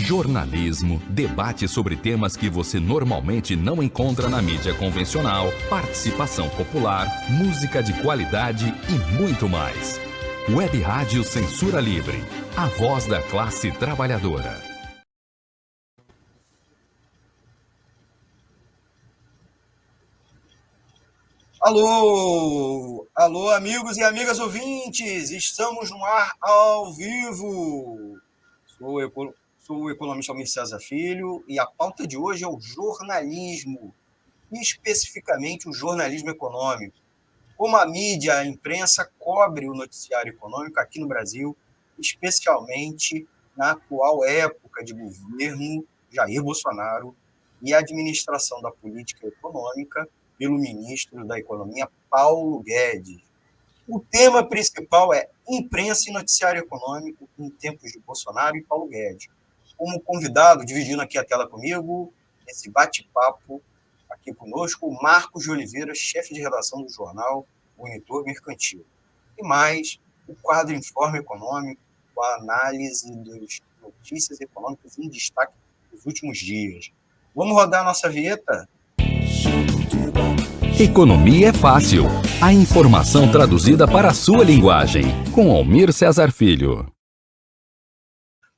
Jornalismo, debate sobre temas que você normalmente não encontra na mídia convencional, participação popular, música de qualidade e muito mais. Web Rádio Censura Livre, a voz da classe trabalhadora. Alô, alô, amigos e amigas ouvintes, estamos no ar ao vivo. Sou o economista Almir César Filho e a pauta de hoje é o jornalismo, e especificamente o jornalismo econômico. Como a mídia, a imprensa cobre o noticiário econômico aqui no Brasil, especialmente na atual época de governo Jair Bolsonaro e administração da política econômica pelo ministro da Economia, Paulo Guedes. O tema principal é imprensa e noticiário econômico em tempos de Bolsonaro e Paulo Guedes. Como convidado, dividindo aqui a tela comigo, esse bate-papo aqui conosco, o Marcos de Oliveira, chefe de redação do jornal Monitor Mercantil. E mais, o quadro Informe Econômico, com a análise das notícias econômicas em destaque dos últimos dias. Vamos rodar a nossa vinheta? Economia é fácil. A informação traduzida para a sua linguagem. Com Almir César Filho.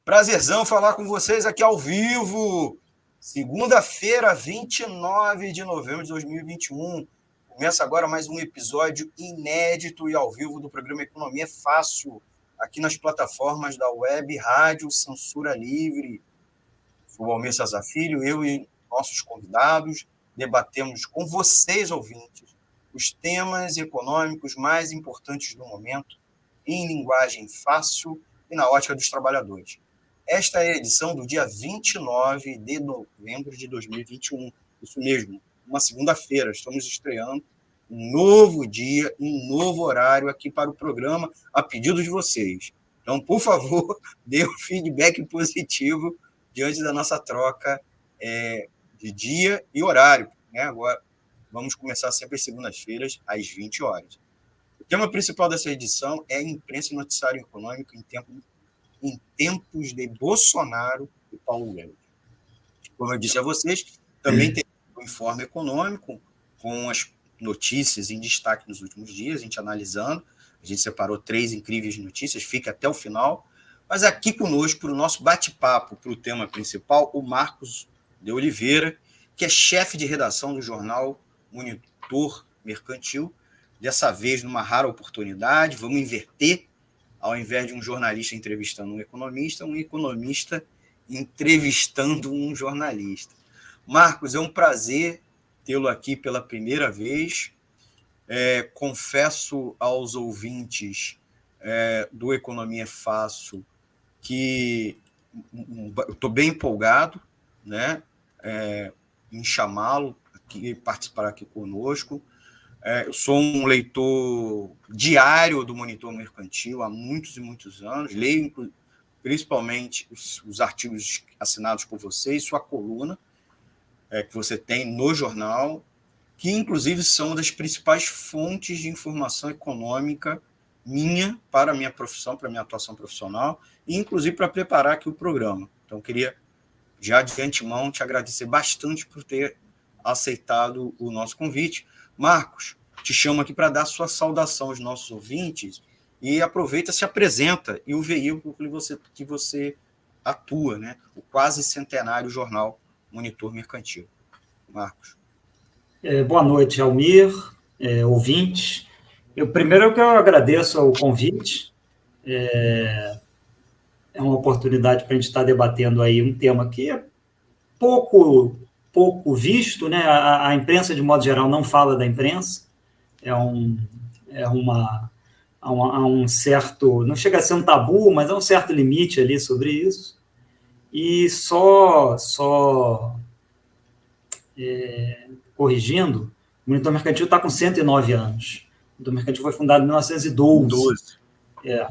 Prazerzão falar com vocês aqui ao vivo. Segunda-feira, 29 de novembro de 2021. Começa agora mais um episódio inédito e ao vivo do programa Economia é Fácil, aqui nas plataformas da Web Rádio Censura Livre. Sou o Almir César Filho, eu e nossos convidados debatemos com vocês, ouvintes, os temas econômicos mais importantes do momento, em linguagem fácil e na ótica dos trabalhadores. Esta é a edição do dia 29 de novembro de 2021. Isso mesmo, uma segunda-feira. Estamos estreando um novo dia, um novo horário aqui para o programa, a pedido de vocês. Então, por favor, dê um feedback positivo diante da nossa troca de dia e horário, né? Agora, vamos começar sempre às segundas-feiras, às 20 horas. O tema principal dessa edição é imprensa e noticiário econômico em tempos de Bolsonaro e Paulo Guedes. Como eu disse a vocês, também tem o Informe Econômico, com as notícias em destaque nos últimos dias, a gente analisando. A gente separou 3 incríveis notícias, fica até o final. Mas aqui conosco, para o nosso bate-papo, para o tema principal, o Marcos de Oliveira, que é chefe de redação do jornal Monitor Mercantil. Dessa vez, numa rara oportunidade, vamos inverter. Ao invés de um jornalista entrevistando um economista entrevistando um jornalista. Marcos, é um prazer tê-lo aqui pela primeira vez. Confesso aos ouvintes do Economia é Fácil que eu estou bem empolgado, né, em chamá-lo aqui, participar aqui conosco. Eu sou um leitor diário do Monitor Mercantil há muitos e muitos anos, leio principalmente os artigos assinados por você e sua coluna que você tem no jornal, que inclusive são uma das principais fontes de informação econômica minha para a minha profissão, para a minha atuação profissional, e inclusive para preparar aqui o programa. Então, queria já de antemão te agradecer bastante por ter aceitado o nosso convite. Marcos, te chamo aqui para dar sua saudação aos nossos ouvintes e aproveita, se apresenta e o veículo que você atua, né? O quase centenário jornal Monitor Mercantil. Marcos. Boa noite, Almir, ouvintes. Primeiro que eu agradeço o convite. É uma oportunidade para a gente estar debatendo aí um tema que é pouco visto, né? A imprensa, de modo geral, não fala da imprensa. Há um certo, não chega a ser um tabu, mas há um certo limite ali sobre isso. E corrigindo, o Monitor Mercantil está com 109 anos. O Monitor Mercantil foi fundado em 1912.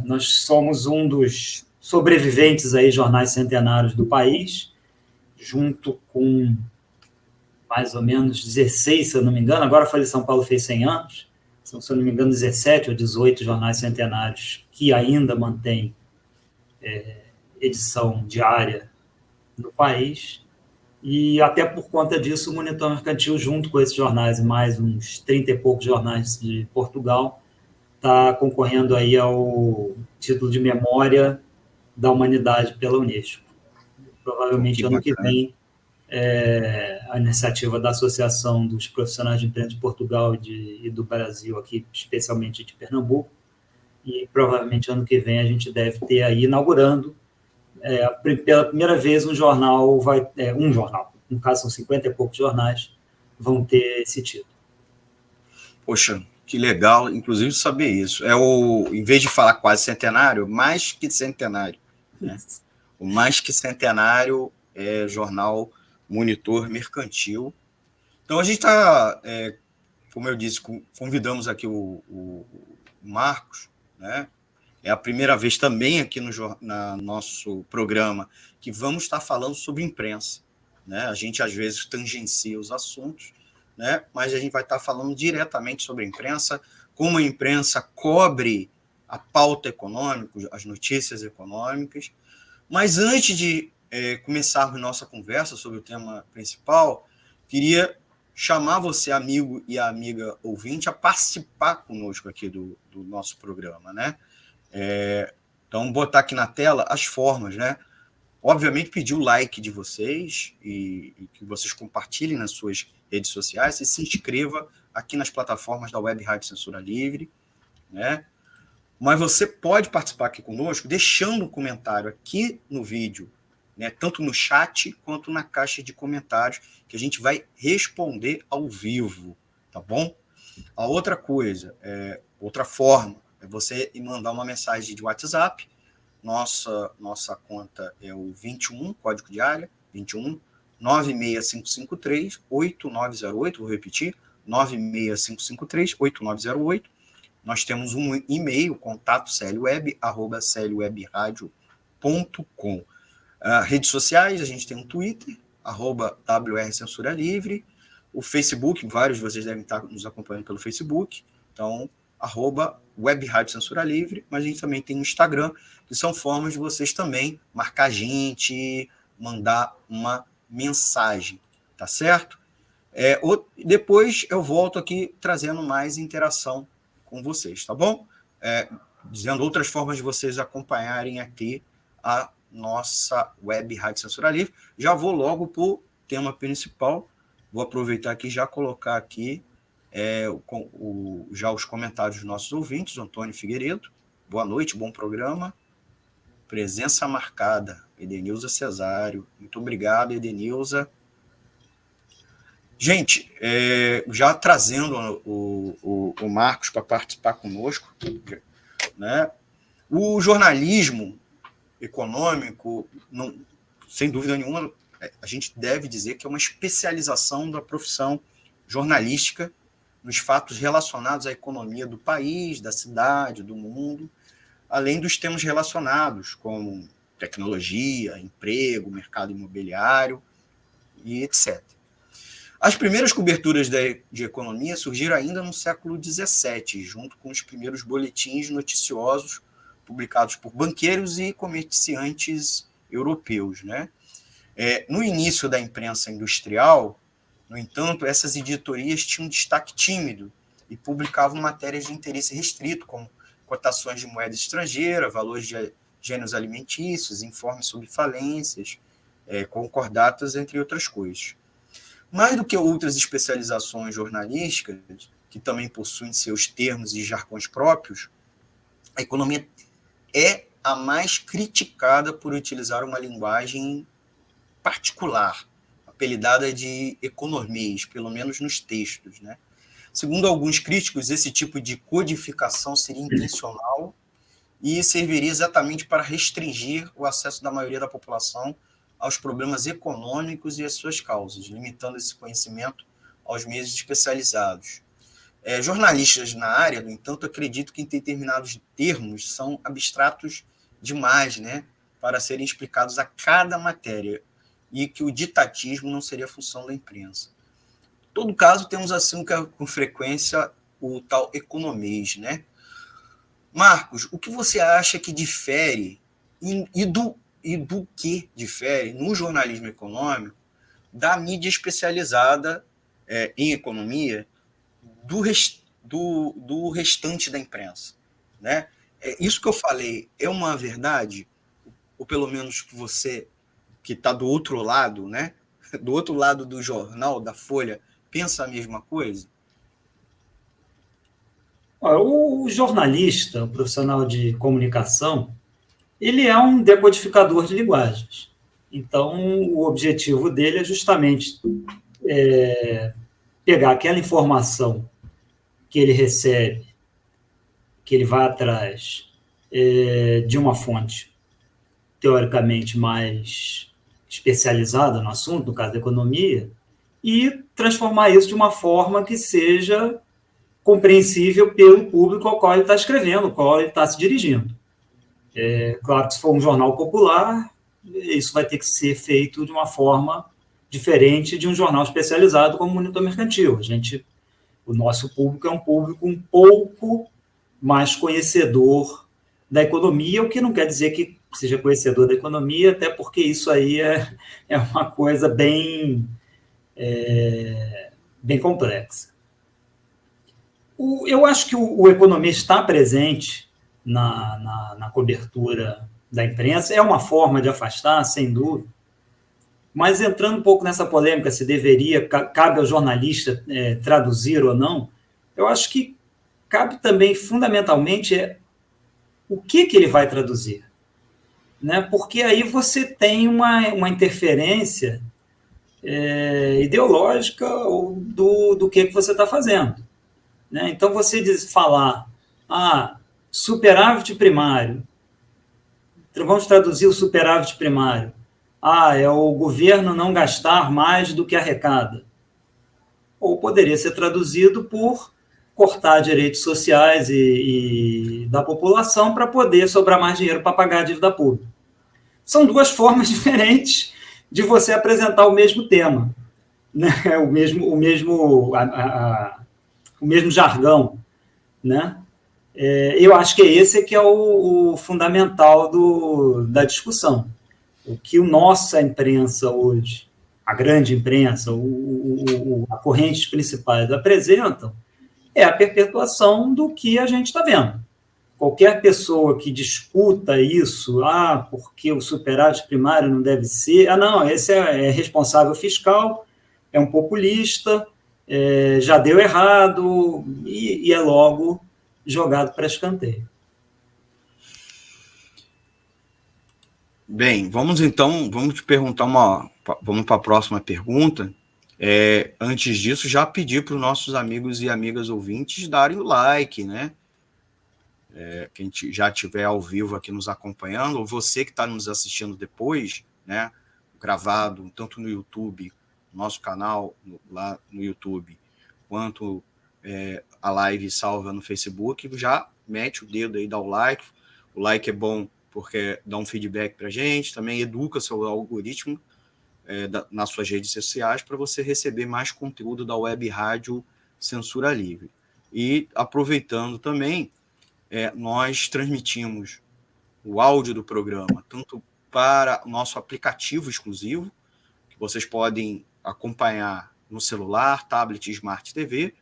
Nós somos um dos sobreviventes aí, jornais centenários do país, junto com mais ou menos 16, se eu não me engano, agora a Folha de São Paulo fez 100 anos, são, se eu não me engano, 17 ou 18 jornais centenários que ainda mantêm edição diária no país. E até por conta disso, o Monitor Mercantil, junto com esses jornais e mais uns 30 e poucos jornais de Portugal, está concorrendo aí ao título de Memória da Humanidade pela Unesco. Provavelmente ano que vem, a iniciativa da Associação dos Profissionais de Imprensa de Portugal e do Brasil, aqui, especialmente de Pernambuco, e provavelmente ano que vem a gente deve ter aí inaugurando pela primeira vez um jornal, no caso são 50 e poucos jornais, vão ter esse título. Poxa, que legal, inclusive saber isso. Em vez de falar quase centenário, mais que centenário. Né? O mais que centenário é jornal Monitor Mercantil. Então a gente está, como eu disse, convidamos aqui o Marcos, né? É a primeira vez também aqui no nosso programa que vamos estar falando sobre imprensa. Né? A gente, às vezes, tangencia os assuntos, né? Mas a gente vai estar falando diretamente sobre a imprensa, como a imprensa cobre a pauta econômica, as notícias econômicas. Mas antes de começarmos nossa conversa sobre o tema principal, queria chamar você, amigo e amiga ouvinte, a participar conosco aqui do nosso programa, né? Então, botar aqui na tela as formas, né? Obviamente, pedir o like de vocês e que vocês compartilhem nas suas redes sociais e se inscreva aqui nas plataformas da Web Rádio Censura Livre, né? Mas você pode participar aqui conosco deixando um comentário aqui no vídeo, né? Tanto no chat quanto na caixa de comentários, que a gente vai responder ao vivo, tá bom? A outra coisa, outra forma, é você mandar uma mensagem de WhatsApp. Nossa conta é o 21, código de área, 21 96553 8908, vou repetir, 96553 8908. Nós temos um e-mail, contato clweb@clwebradio.com. Redes sociais, a gente tem um Twitter, @WR Censura Livre, o Facebook, vários de vocês devem estar nos acompanhando pelo Facebook, então, @Web Rádio Censura Livre, mas a gente também tem o Instagram, que são formas de vocês também marcar a gente, mandar uma mensagem, tá certo? Depois eu volto aqui trazendo mais interação com vocês, tá bom? Dizendo outras formas de vocês acompanharem aqui a nossa Web Rádio Censura Livre. Já vou logo para o tema principal, vou aproveitar aqui e já colocar aqui já os comentários dos nossos ouvintes. Antônio Figueiredo, boa noite, bom programa. Presença marcada, Edenilza Cesário. Muito obrigado, Edenilza. Gente, já trazendo o Marcos para participar conosco, né? O jornalismo econômico, sem dúvida nenhuma, a gente deve dizer que é uma especialização da profissão jornalística nos fatos relacionados à economia do país, da cidade, do mundo, além dos temas relacionados, como tecnologia, emprego, mercado imobiliário e etc. As primeiras coberturas de economia surgiram ainda no século XVII, junto com os primeiros boletins noticiosos publicados por banqueiros e comerciantes europeus, né? No início da imprensa industrial, no entanto, essas editorias tinham um destaque tímido e publicavam matérias de interesse restrito, como cotações de moeda estrangeira, valores de gêneros alimentícios, informes sobre falências, concordatas, entre outras coisas. Mais do que outras especializações jornalísticas, que também possuem seus termos e jargões próprios, a economia é a mais criticada por utilizar uma linguagem particular, apelidada de economês, pelo menos nos textos, né? Segundo alguns críticos, esse tipo de codificação seria intencional e serviria exatamente para restringir o acesso da maioria da população aos problemas econômicos e às suas causas, limitando esse conhecimento aos meios especializados. Jornalistas na área, no entanto, acreditam que determinados termos são abstratos demais, né, para serem explicados a cada matéria, e que o ditatismo não seria função da imprensa. Em todo caso, temos assim com frequência o tal economês, né? Marcos, o que você acha que difere e do que difere no jornalismo econômico da mídia especializada em economia do restante da imprensa, né? Isso que eu falei é uma verdade, ou pelo menos que você que está do outro lado, né? Do outro lado do jornal, da Folha, pensa a mesma coisa? O jornalista, o profissional de comunicação, ele é um decodificador de linguagens. Então, o objetivo dele é justamente pegar aquela informação que ele recebe, que ele vai atrás de uma fonte teoricamente mais especializada no assunto, no caso da economia, e transformar isso de uma forma que seja compreensível pelo público ao qual ele está escrevendo, ao qual ele está se dirigindo. Claro que se for um jornal popular, isso vai ter que ser feito de uma forma diferente de um jornal especializado como o Monitor Mercantil. O nosso público é um público um pouco mais conhecedor da economia, o que não quer dizer que seja conhecedor da economia, até porque isso aí é uma coisa bem complexa. Eu acho que o economia está presente na cobertura da imprensa, é uma forma de afastar, sem dúvida, mas entrando um pouco nessa polêmica, se cabe ao jornalista traduzir ou não, eu acho que cabe também, fundamentalmente, o que ele vai traduzir. Né? Porque aí você tem uma interferência ideológica do que você está fazendo. Né? Então, você falar, superávit primário, vamos traduzir o superávit primário, é o governo não gastar mais do que arrecada. Ou poderia ser traduzido por cortar direitos sociais e da população para poder sobrar mais dinheiro para pagar a dívida pública. São duas formas diferentes de você apresentar o mesmo tema, né? o mesmo jargão. Né? Eu acho que esse que é o fundamental da discussão. O que a nossa imprensa hoje, a grande imprensa, a correntes principais apresentam, é a perpetuação do que a gente está vendo. Qualquer pessoa que discuta isso, porque o superávit primário não deve ser, não, esse é responsável fiscal, é um populista, já deu errado e é logo jogado para escanteio. Bem, vamos te perguntar vamos para a próxima pergunta. Antes disso, já pedir para os nossos amigos e amigas ouvintes darem o like, né? Quem já estiver ao vivo aqui nos acompanhando, ou você que está nos assistindo depois, né? Gravado, tanto no YouTube, nosso canal lá no YouTube, quanto a live salva no Facebook, já mete o dedo aí, dá o like. O like é bom porque dá um feedback para a gente, também educa seu algoritmo nas suas redes sociais para você receber mais conteúdo da Web Rádio Censura Livre. E aproveitando também, nós transmitimos o áudio do programa tanto para o nosso aplicativo exclusivo, que vocês podem acompanhar no celular, tablet e Smart TV.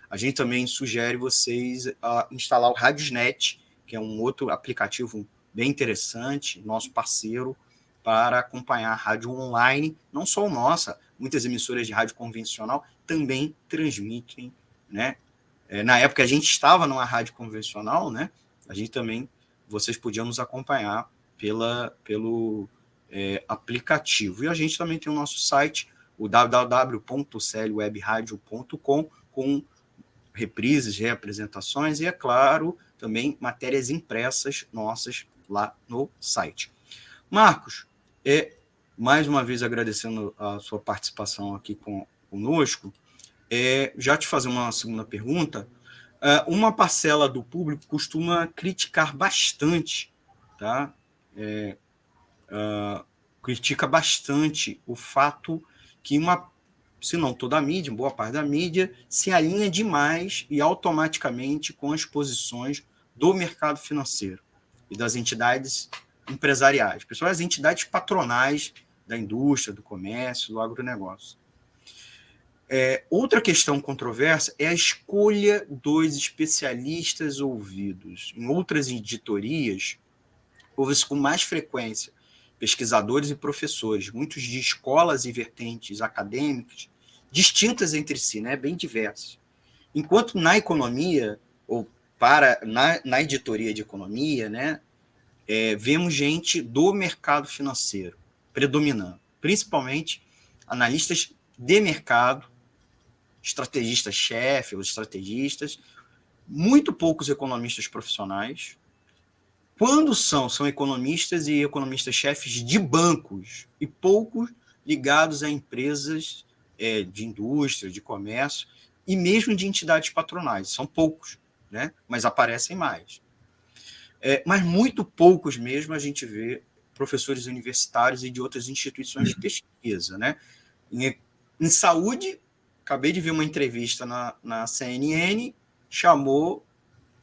A gente também sugere vocês instalar o Radiosnet, que é um outro aplicativo bem interessante, nosso parceiro, para acompanhar a rádio online, não só nossa, muitas emissoras de rádio convencional também transmitem, né? Na época a gente estava numa rádio convencional, né? A gente também, vocês podiam nos acompanhar pelo aplicativo. E a gente também tem o nosso site, o www.clwebradio.com, com reprises, reapresentações e, é claro, também matérias impressas nossas lá no site. Marcos, mais uma vez agradecendo a sua participação aqui conosco, já te fazer uma segunda pergunta. Uma parcela do público costuma criticar bastante, tá? Critica bastante o fato que se não toda a mídia, boa parte da mídia, se alinha demais e automaticamente com as posições do mercado financeiro e das entidades empresariais, pessoas, as entidades patronais da indústria, do comércio, do agronegócio. Outra questão controversa é a escolha dos especialistas ouvidos. Em outras editorias, houve-se com mais frequência pesquisadores e professores, muitos de escolas e vertentes acadêmicas, distintas entre si, né, bem diversas. Enquanto na economia, ou na editoria de economia, né, vemos gente do mercado financeiro predominando, principalmente analistas de mercado, estrategistas-chefe ou estrategistas, muito poucos economistas profissionais. Quando são economistas e economistas-chefes de bancos e poucos ligados a empresas de indústria, de comércio e mesmo de entidades patronais. São poucos, né? Mas aparecem mais. Mas muito poucos mesmo a gente vê professores universitários e de outras instituições de pesquisa, né? Em saúde, acabei de ver uma entrevista na CNN, chamou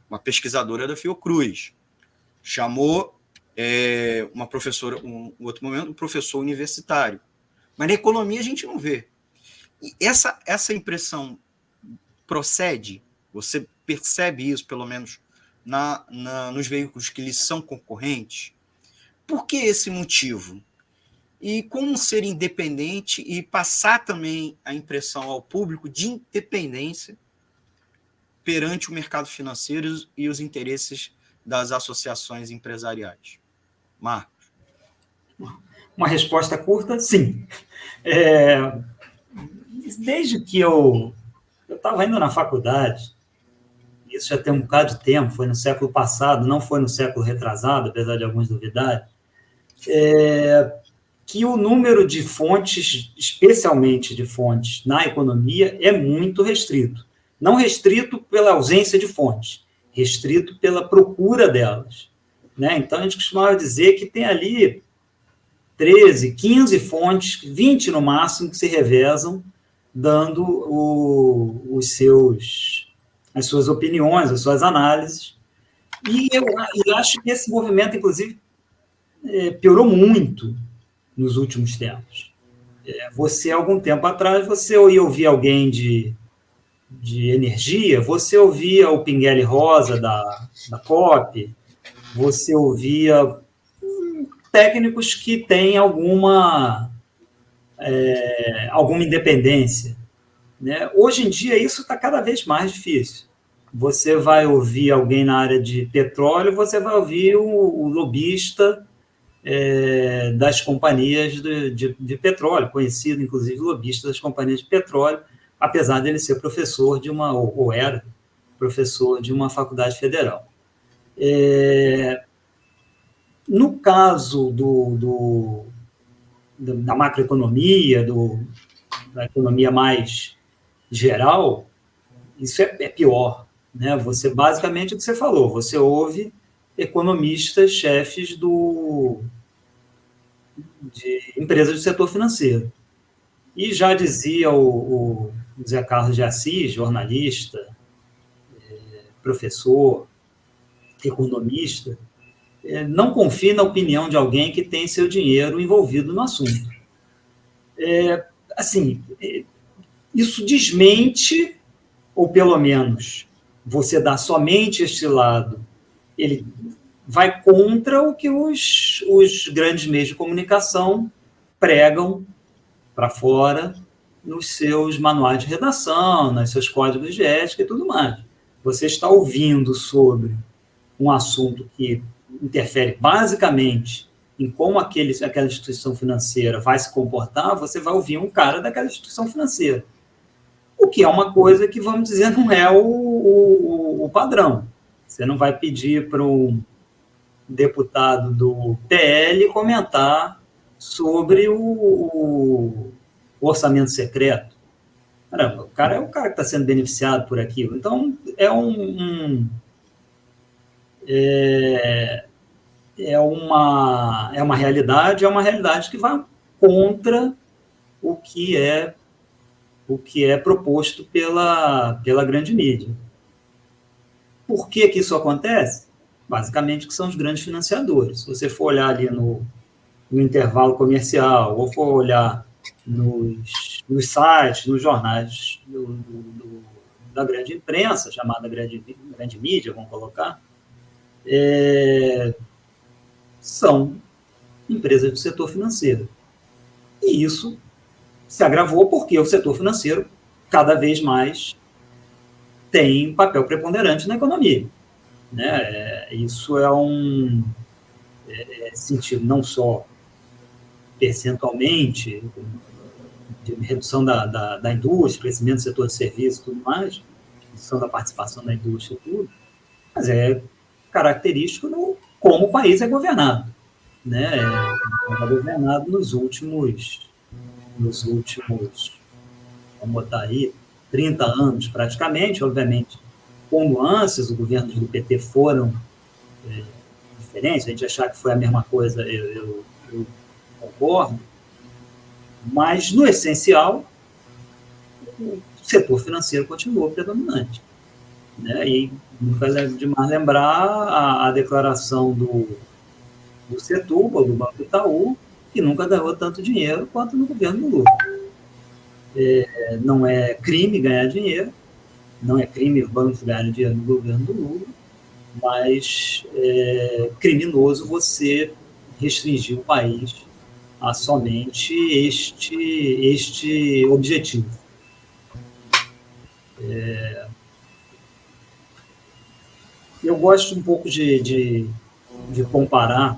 uma pesquisadora da Fiocruz, chamou uma professora, um outro momento, um professor universitário. Mas na economia a gente não vê. E essa impressão procede, você percebe isso, pelo menos, nos veículos que lhes são concorrentes? Por que esse motivo? E como ser independente e passar também a impressão ao público de independência perante o mercado financeiro e os interesses das associações empresariais? Marcos. Uma resposta curta, sim. Desde que eu estava indo na faculdade, isso já tem um bocado de tempo, foi no século passado, não foi no século retrasado, apesar de alguns duvidarem, que o número de fontes, especialmente de fontes na economia, é muito restrito. Não restrito pela ausência de fontes, restrito pela procura delas, né? Então, a gente costumava dizer que tem ali 13, 15 fontes, 20 no máximo, que se revezam, dando as suas opiniões, as suas análises. E eu acho que esse movimento, inclusive, piorou muito nos últimos tempos. Algum tempo atrás, você ia ouvir alguém de energia, você ouvia o Pinguelli Rosa da COP, você ouvia técnicos que têm alguma independência, né? Hoje em dia, isso está cada vez mais difícil. Você vai ouvir alguém na área de petróleo, você vai ouvir o lobista das companhias de petróleo, conhecido, inclusive, lobista das companhias de petróleo, apesar dele ser professor ou era professor de uma faculdade federal. No caso da macroeconomia, da economia mais geral, isso é pior, né? Você, basicamente, o que você falou, você ouve economistas, chefes de empresas do setor financeiro. E já dizia o Zé Carlos de Assis, jornalista, professor, economista, não confie na opinião de alguém que tem seu dinheiro envolvido no assunto. Isso desmente, ou pelo menos você dá somente este lado, ele vai contra o que os grandes meios de comunicação pregam para fora nos seus manuais de redação, nos seus códigos de ética e tudo mais. Você está ouvindo sobre um assunto que interfere basicamente em como aquela instituição financeira vai se comportar, você vai ouvir um cara daquela instituição financeira. O que é uma coisa que, vamos dizer, não é o padrão. Você não vai pedir para um deputado do PL comentar sobre o orçamento secreto. Caramba, o cara é o cara que está sendo beneficiado por aquilo. Então, é uma realidade que vai contra o que é proposto pela grande mídia. Por que isso acontece? basicamente, que são os grandes financiadores. Se você for olhar ali no intervalo comercial, ou for olhar nos sites, nos jornais da grande imprensa, chamada grande mídia, vamos colocar, são empresas do setor financeiro. E isso se agravou porque o setor financeiro cada vez mais tem um papel preponderante na economia. Né? Isso é um sentido não só percentualmente, de redução da indústria, crescimento do setor de serviços e tudo mais, redução da participação da indústria e tudo, mas é característico no como o país é governado. Né? É governado nos últimos, vamos botar aí, 30 anos praticamente, obviamente, com nuances, os governos do PT foram diferentes, a gente achar que foi a mesma coisa, eu concordo, mas, no essencial, o setor financeiro continuou predominante. Né? E nunca é demais lembrar a declaração do Setúbal, do Banco Itaú, que nunca ganhou tanto dinheiro quanto no governo do Lula. Não é crime ganhar dinheiro, não é crime os bancos ganharem dinheiro no governo do Lula, mas é criminoso você restringir o país a somente este objetivo. Eu gosto um pouco de comparar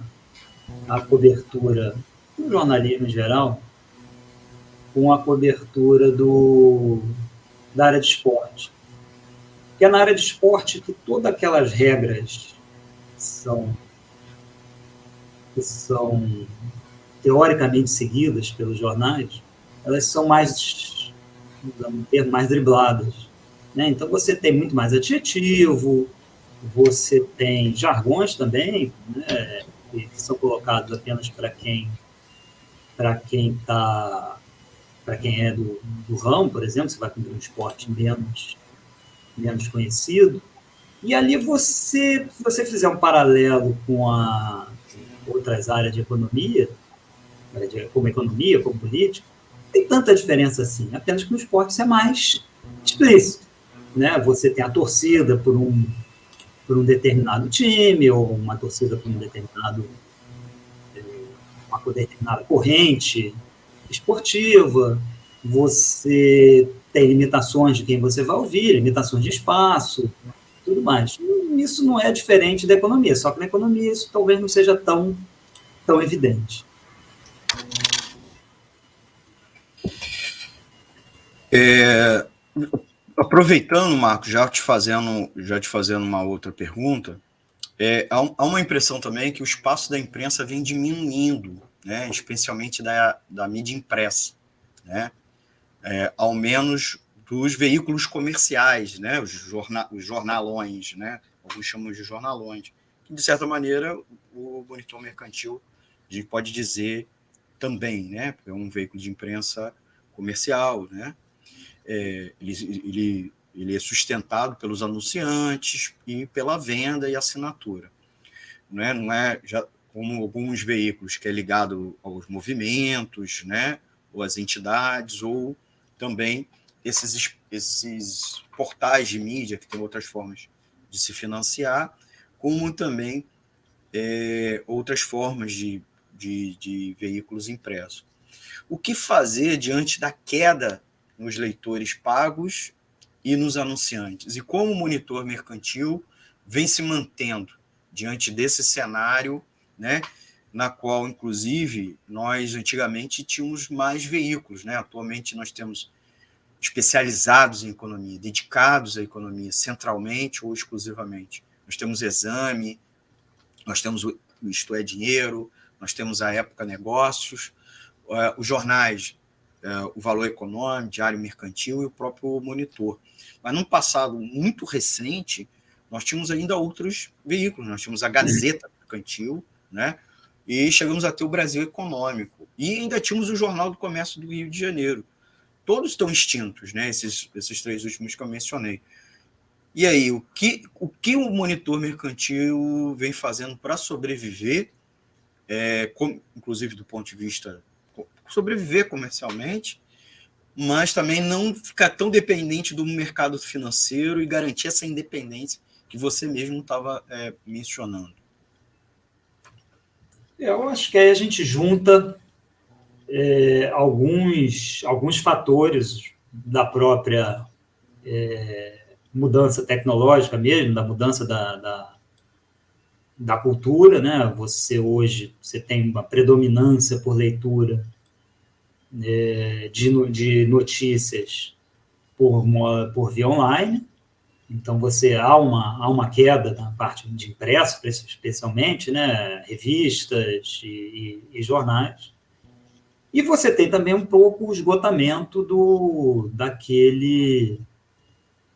a cobertura do jornalismo em geral com a cobertura da área de esporte. Porque é na área de esporte que todas aquelas regras que são teoricamente seguidas pelos jornais, elas são mais, usando um termo, mais dribladas. Né? Então, você tem muito mais adjetivo, você tem jargões também, né, que são colocados apenas para quem é do ramo, por exemplo, você vai cobrir um esporte menos conhecido. E ali se você fizer um paralelo com outras áreas de economia, como economia, como política, tem tanta diferença assim, apenas que no esporte isso é mais explícito. Né? Você tem a torcida por um determinado time, ou uma torcida por uma determinada corrente esportiva, você tem limitações de quem você vai ouvir, limitações de espaço, tudo mais. Isso não é diferente da economia, só que na economia isso talvez não seja tão evidente. Aproveitando, Marcos, já te fazendo uma outra pergunta, há uma impressão também que o espaço da imprensa vem diminuindo, né, especialmente da mídia impressa, né, ao menos dos veículos comerciais, né, os jornalões, né, alguns chamam de jornalões, que, de certa maneira, o Monitor Mercantil pode dizer também, né, porque é um veículo de imprensa comercial, né, ele é sustentado pelos anunciantes e pela venda e assinatura. Não é já como alguns veículos que é ligado aos movimentos, né, ou às entidades, ou também esses portais de mídia que têm outras formas de se financiar, como também outras formas de veículos impressos. O que fazer diante da queda nos leitores pagos e nos anunciantes? E como o Monitor Mercantil vem se mantendo diante desse cenário, né, na qual, inclusive, nós antigamente tínhamos mais veículos, né? Atualmente nós temos especializados em economia, dedicados à economia, centralmente ou exclusivamente. Nós temos Exame, nós temos o Isto é Dinheiro, nós temos a Época Negócios, os jornais, o Valor Econômico, Diário Mercantil e o próprio Monitor. Mas num passado muito recente, nós tínhamos ainda outros veículos, nós tínhamos a Gazeta Mercantil, né? E chegamos a ter o Brasil Econômico, e ainda tínhamos o Jornal do Comércio do Rio de Janeiro. Todos estão extintos, né? Esses três últimos que eu mencionei. E aí, o que o monitor mercantil vem fazendo para sobreviver, inclusive do ponto de vista sobreviver comercialmente, mas também não ficar tão dependente do mercado financeiro e garantir essa independência que você mesmo estava mencionando? Eu acho que aí a gente junta alguns fatores da própria mudança tecnológica mesmo, da mudança da cultura, né? Você tem uma predominância por leitura de notícias por via online, então há uma queda na parte de impresso, especialmente, né? Revistas e jornais, e você tem também um pouco o esgotamento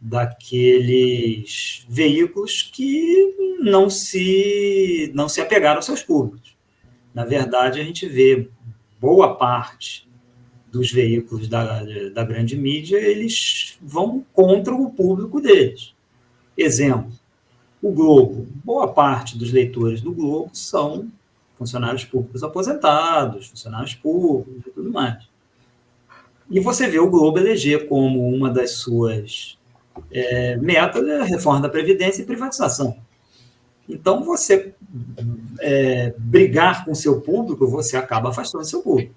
daqueles veículos que não se apegaram aos seus públicos. Na verdade, a gente vê boa parte dos veículos da grande mídia, eles vão contra o público deles. Exemplo, o Globo. Boa parte dos leitores do Globo são funcionários públicos aposentados, funcionários públicos e tudo mais. E você vê o Globo eleger como uma das suas metas a reforma da Previdência e privatização. Então, você brigar com o seu público, você acaba afastando o seu público.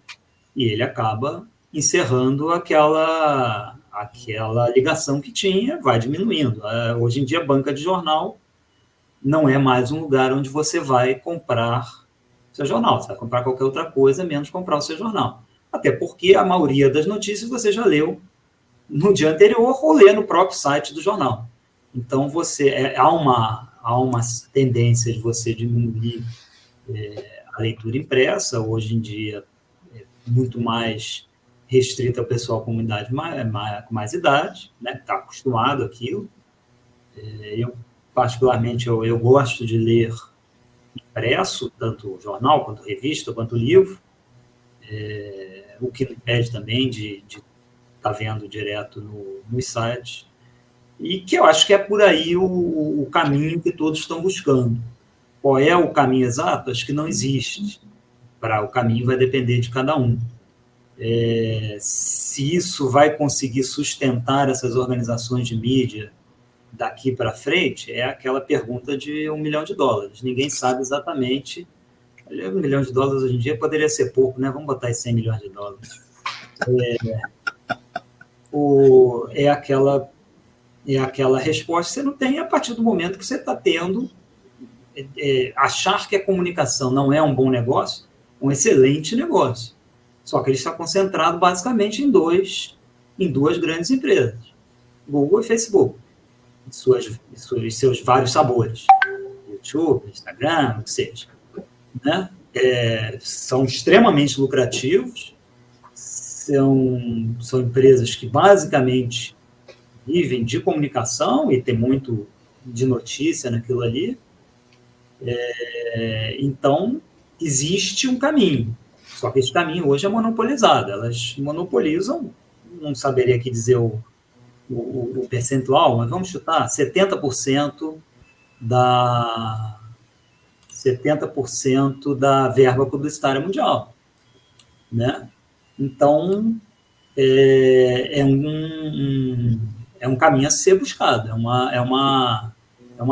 E ele acaba encerrando aquela ligação que tinha, vai diminuindo. Hoje em dia, a banca de jornal não é mais um lugar onde você vai comprar seu jornal. Você vai comprar qualquer outra coisa, menos comprar o seu jornal. Até porque a maioria das notícias você já leu no dia anterior ou lê no próprio site do jornal. Então, há uma tendência de você diminuir a leitura impressa. Hoje em dia, é muito mais restrita ao pessoal com mais idade, né, que está acostumado àquilo. Eu, particularmente, eu gosto de ler impresso, tanto jornal, quanto revista, quanto livro, o que me impede também de estar vendo direto nos sites, e que eu acho que é por aí o caminho que todos estão buscando. Qual é o caminho exato? Acho que não existe. O caminho vai depender de cada um. Se isso vai conseguir sustentar essas organizações de mídia daqui para frente, é aquela pergunta de $1 milhão. Ninguém sabe exatamente. $1 milhão hoje em dia poderia ser pouco, né? Vamos botar aí $100 milhões. É aquela resposta que você não tem a partir do momento que você está tendo. Achar que a comunicação não é um bom negócio, um excelente negócio. Só que ele está concentrado basicamente em duas grandes empresas, Google e Facebook, seus vários sabores, YouTube, Instagram, o que seja. Né? São extremamente lucrativos, são empresas que basicamente vivem de comunicação e tem muito de notícia naquilo ali. Então, existe um caminho, só que esse caminho hoje é monopolizado. Elas monopolizam, não saberia aqui dizer o percentual, mas vamos chutar 70% da verba publicitária mundial, né? Então, é um caminho a ser buscado, é uma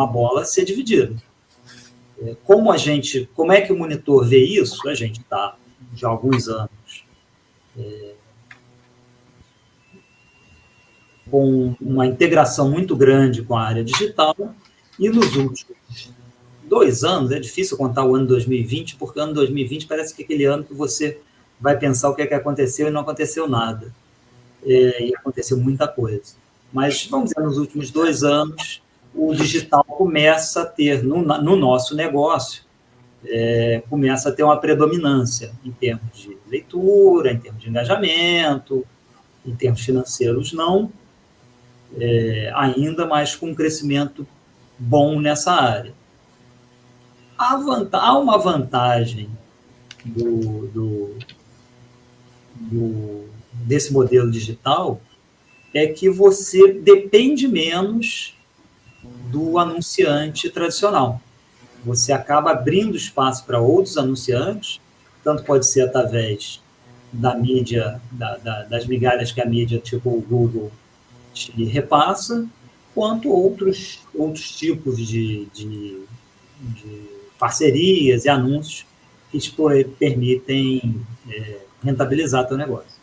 bola a ser dividida. Como é que o monitor vê isso? A gente está, já há alguns anos, com uma integração muito grande com a área digital, e nos últimos 2 anos, é difícil contar o ano 2020, porque o ano 2020 parece que é aquele ano que você vai pensar o que é que aconteceu e não aconteceu nada. E aconteceu muita coisa. Mas, vamos dizer, nos últimos 2 anos, o digital começa a ter, no nosso negócio, começa a ter uma predominância em termos de leitura, em termos de engajamento, em termos financeiros não, ainda mais com um crescimento bom nessa área. Há uma vantagem desse modelo digital, é que você depende menos do anunciante tradicional. Você acaba abrindo espaço para outros anunciantes, tanto pode ser através da mídia, das migalhas que a mídia, tipo o Google, te repassa, quanto outros tipos de parcerias e anúncios que te permitem rentabilizar teu negócio.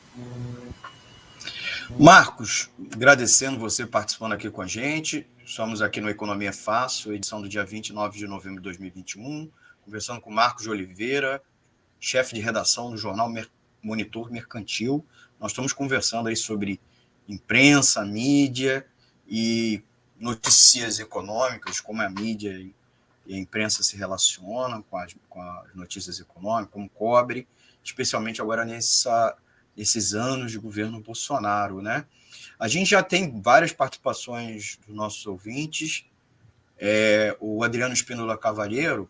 Marcos, agradecendo você participando aqui com a gente. Estamos aqui no Economia Fácil, edição do dia 29 de novembro de 2021, conversando com Marcos de Oliveira, chefe de redação do jornal Monitor Mercantil. Nós estamos conversando aí sobre imprensa, mídia e notícias econômicas, como a mídia e a imprensa se relacionam com as notícias econômicas, como cobre, especialmente agora nesses anos de governo Bolsonaro, né? A gente já tem várias participações dos nossos ouvintes. O Adriano Espínola Cavalheiro,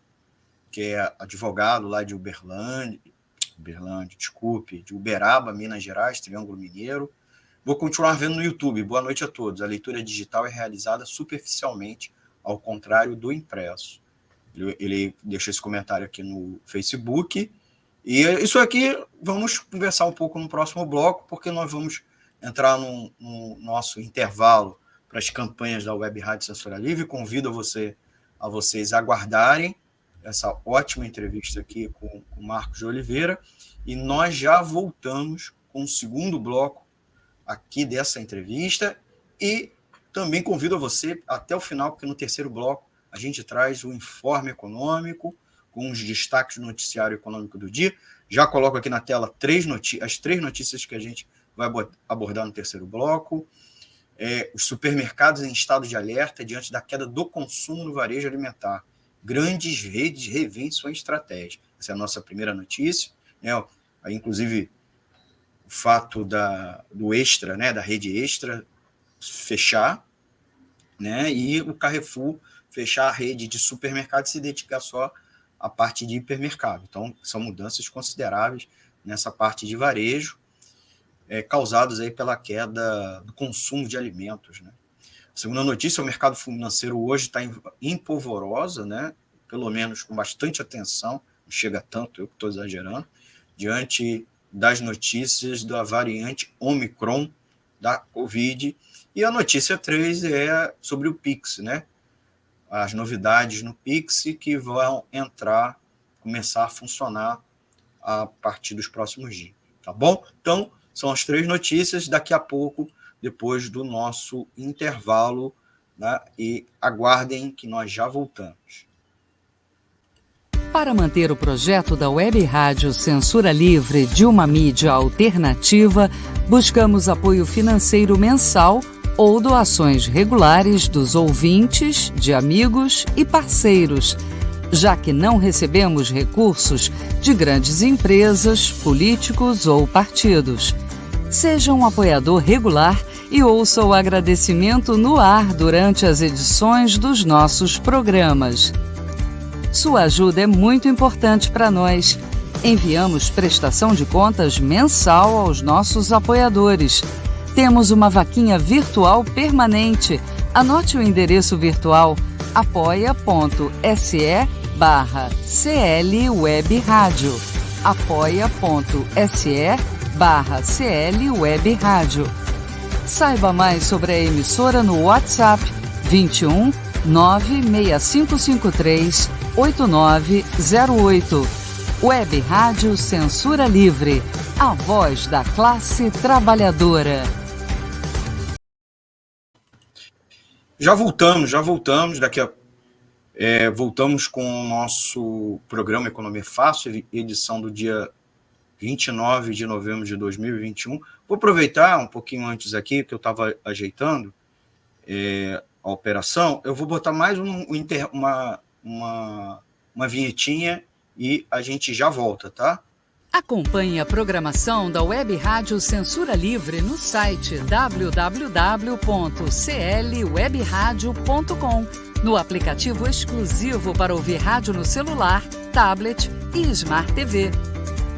que é advogado lá de de Uberaba, Minas Gerais, Triângulo Mineiro. Vou continuar vendo no YouTube. Boa noite a todos. A leitura digital é realizada superficialmente, ao contrário do impresso. Ele deixou esse comentário aqui no Facebook. E isso aqui vamos conversar um pouco no próximo bloco, porque nós vamos entrar no nosso intervalo para as campanhas da Web Rádio Censura Livre. Convido a vocês aguardarem essa ótima entrevista aqui com o Marcos de Oliveira, e nós já voltamos com o segundo bloco aqui dessa entrevista, e também convido a você até o final, porque no terceiro bloco a gente traz o informe econômico, com os destaques do noticiário econômico do dia. Já coloco aqui na tela as três notícias que a gente vai abordar no terceiro bloco. Os supermercados em estado de alerta diante da queda do consumo no varejo alimentar. Grandes redes revêem sua estratégia. Essa é a nossa primeira notícia. Inclusive, o fato do Extra, né, da rede Extra, fechar, né, e o Carrefour fechar a rede de supermercado e se dedicar só à parte de hipermercado. Então, são mudanças consideráveis nessa parte de varejo, causados aí pela queda do consumo de alimentos, né? Segunda notícia, o mercado financeiro hoje está em polvorosa, né? Pelo menos com bastante atenção, não chega tanto, eu que estou exagerando, diante das notícias da variante Omicron da Covid. E a notícia 3 é sobre o Pix, né? As novidades no Pix que vão começar a funcionar a partir dos próximos dias, tá bom? Então, são as 3 notícias, daqui a pouco, depois do nosso intervalo, né? E aguardem que nós já voltamos. Para manter o projeto da Web Rádio Censura Livre de uma mídia alternativa, buscamos apoio financeiro mensal ou doações regulares dos ouvintes, de amigos e parceiros, já que não recebemos recursos de grandes empresas, políticos ou partidos. Seja um apoiador regular e ouça o agradecimento no ar durante as edições dos nossos programas. Sua ajuda é muito importante para nós. Enviamos prestação de contas mensal aos nossos apoiadores. Temos uma vaquinha virtual permanente. Anote o endereço virtual apoia.se/CL Web Rádio. apoia.se/CL Web Rádio. Saiba mais sobre a emissora no WhatsApp 21 96553 8908. Web Rádio Censura Livre, a voz da classe trabalhadora. Já voltamos. Voltamos com o nosso programa Economia Fácil, edição do dia 29 de novembro de 2021. Vou aproveitar um pouquinho antes aqui, que eu estava ajeitando a operação. Eu vou botar mais uma vinhetinha e a gente já volta, tá? Acompanhe a programação da Web Rádio Censura Livre no site www.clwebradio.com, no aplicativo exclusivo para ouvir rádio no celular, tablet e Smart TV.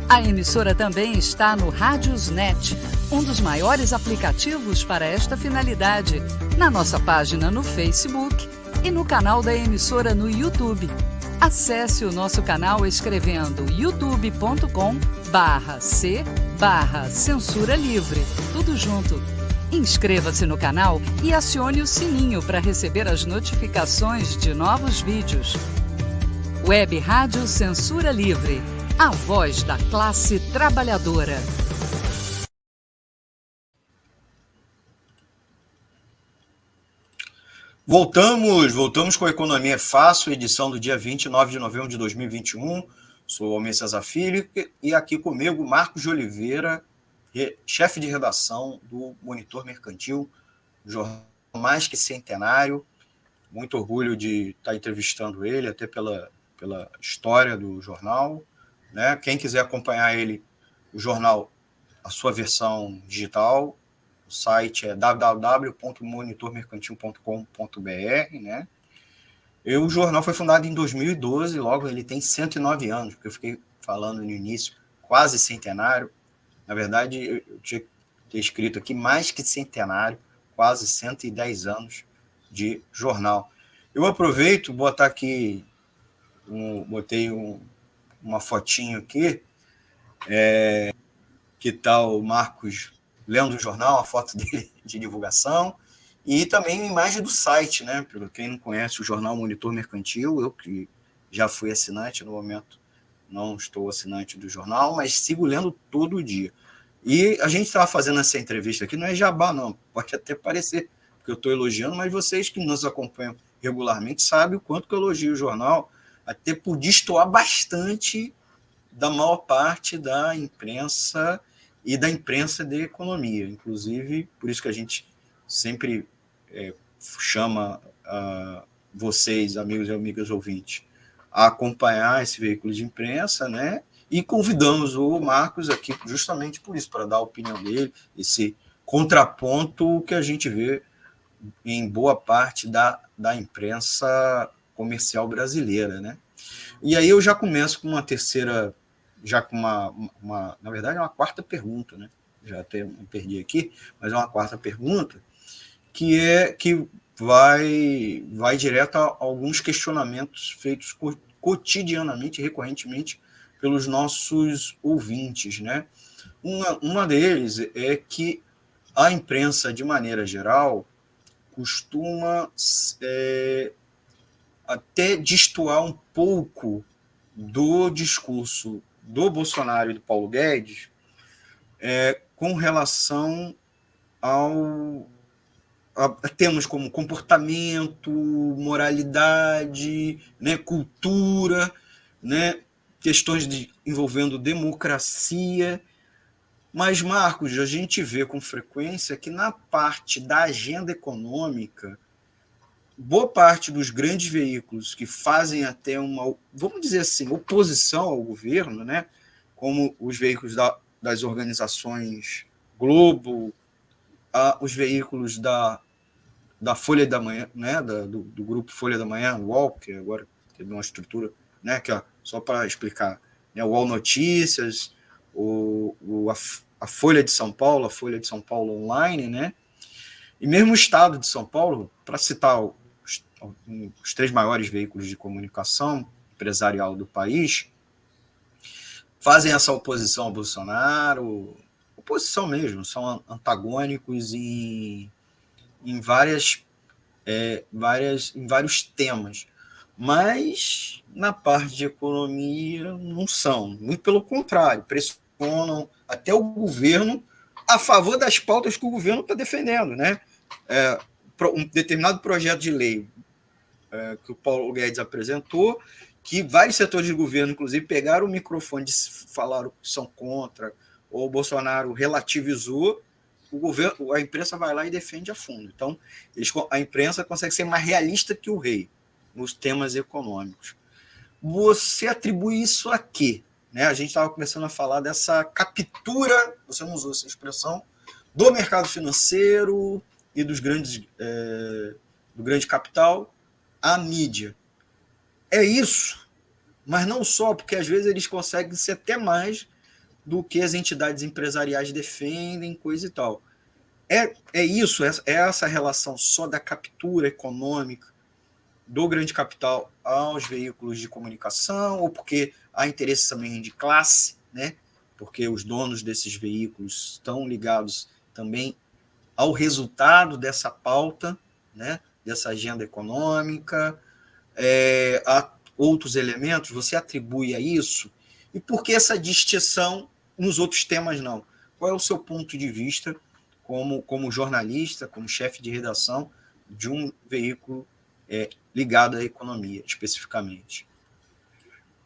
A emissora também está no Radiosnet, um dos maiores aplicativos para esta finalidade, na nossa página no Facebook e no canal da emissora no YouTube. Acesse o nosso canal escrevendo youtube.com/c/Censura Livre. Tudo junto. Inscreva-se no canal e acione o sininho para receber as notificações de novos vídeos. Web Rádio Censura Livre, a voz da classe trabalhadora. Voltamos com a Economia é Fácil, edição do dia 29 de novembro de 2021. Sou Almir Cesar Filho e aqui comigo Marcos de Oliveira, chefe de redação do Monitor Mercantil, jornal mais que centenário. Muito orgulho de estar entrevistando ele, até pela história do jornal, né? Quem quiser acompanhar ele, o jornal, a sua versão digital, o site é www.monitormercantil.com.br, né? E o jornal foi fundado em 2012, logo ele tem 109 anos, porque eu fiquei falando no início, quase centenário. Na verdade, eu tinha que ter escrito aqui mais que centenário, quase 110 anos de jornal. Eu aproveito, botar aqui, botei uma fotinho aqui, que está o Marcos lendo o jornal, a foto dele de divulgação, e também a imagem do site, né? Para quem não conhece o jornal Monitor Mercantil, eu que já fui assinante, no momento não estou assinante do jornal, mas sigo lendo todo dia. E a gente estava fazendo essa entrevista aqui, não é jabá, não, pode até parecer que eu estou elogiando, mas vocês que nos acompanham regularmente sabem o quanto que eu elogio o jornal, até por destoar bastante da maior parte da imprensa e da imprensa de economia. Inclusive, por isso que a gente sempre chama vocês, amigos e amigas ouvintes, a acompanhar esse veículo de imprensa, né? E convidamos o Marcos aqui justamente por isso, para dar a opinião dele, esse contraponto que a gente vê em boa parte da imprensa comercial brasileira, né? E aí eu já começo com uma terceira, já com na verdade é uma quarta pergunta, né? Já até me perdi aqui, mas é uma quarta pergunta, que vai direto a alguns questionamentos feitos cotidianamente, recorrentemente, pelos nossos ouvintes, né? Uma deles é que a imprensa, de maneira geral, costuma até destoar um pouco do discurso do Bolsonaro e do Paulo Guedes com relação a temas como comportamento, moralidade, né, cultura, né, questões envolvendo democracia. Mas, Marcos, a gente vê com frequência que na parte da agenda econômica, boa parte dos grandes veículos que fazem até uma, vamos dizer assim, oposição ao governo, né, como os veículos das organizações Globo, os veículos da Folha da Manhã, né, do grupo Folha da Manhã, o UOL, que agora teve uma estrutura, né, que, só para explicar, né, o UOL Notícias, a Folha de São Paulo, a Folha de São Paulo Online, né, e mesmo o Estado de São Paulo, para citar os três maiores veículos de comunicação empresarial do país, fazem essa oposição ao Bolsonaro, oposição mesmo, são antagônicos em vários temas, mas na parte de economia não são, muito pelo contrário, pressionam até o governo a favor das pautas que o governo está defendendo, né? Um determinado projeto de lei que o Paulo Guedes apresentou, que vários setores de governo, inclusive, pegaram o microfone e falaram que são contra, ou o Bolsonaro relativizou, a imprensa vai lá e defende a fundo. Então, a imprensa consegue ser mais realista que o rei nos temas econômicos. Você atribui isso a quê? Né? A gente estava começando a falar dessa captura, você não usou essa expressão, do mercado financeiro e do grande capital à mídia. É isso, mas não só, porque às vezes eles conseguem ser até mais do que as entidades empresariais defendem, coisa e tal. É isso, é essa relação só da captura econômica do grande capital aos veículos de comunicação, ou porque há interesse também de classe, né? Porque os donos desses veículos estão ligados também ao resultado dessa pauta, né? Dessa agenda econômica, há outros elementos, você atribui a isso? E por que essa distinção nos outros temas não? Qual é o seu ponto de vista como jornalista, como chefe de redação de um veículo ligado à economia, especificamente?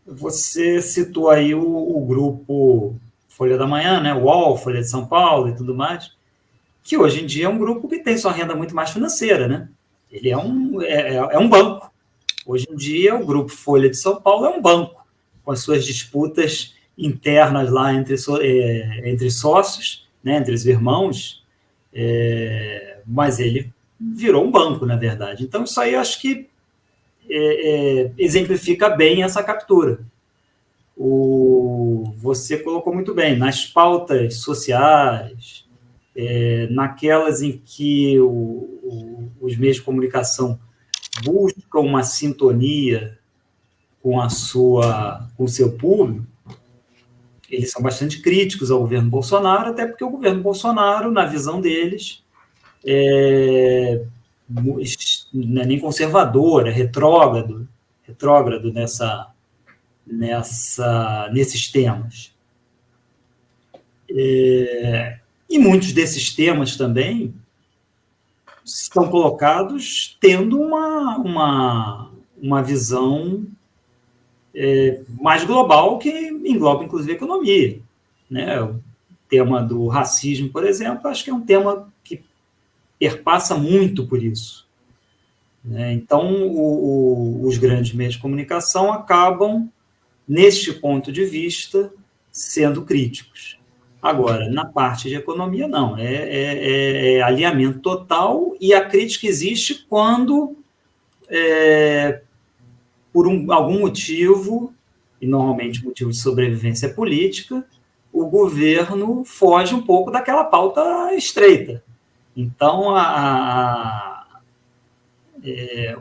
Você citou aí o grupo Folha da Manhã, né? UOL, Folha de São Paulo e tudo mais, que hoje em dia é um grupo que tem sua renda muito mais financeira, né? Ele é um banco. Hoje em dia, o grupo Folha de São Paulo é um banco, com as suas disputas internas lá entre sócios, né? Entre os irmãos, mas ele virou um banco, na verdade. Então, isso aí eu acho que exemplifica bem essa captura. Você colocou muito bem, nas pautas sociais, naquelas em que os meios de comunicação buscam uma sintonia com o seu público, eles são bastante críticos ao governo Bolsonaro, até porque o governo Bolsonaro, na visão deles, não é nem conservador, é retrógrado nesses temas. E muitos desses temas também estão colocados tendo uma visão mais global, que engloba, inclusive, a economia. Né? O tema do racismo, por exemplo, acho que é um tema que perpassa muito por isso. Né? Então, os grandes meios de comunicação acabam, neste ponto de vista, sendo críticos. Agora, na parte de economia, não. É alinhamento total, e a crítica existe quando, por algum motivo, e normalmente motivo de sobrevivência política, o governo foge um pouco daquela pauta estreita. Então,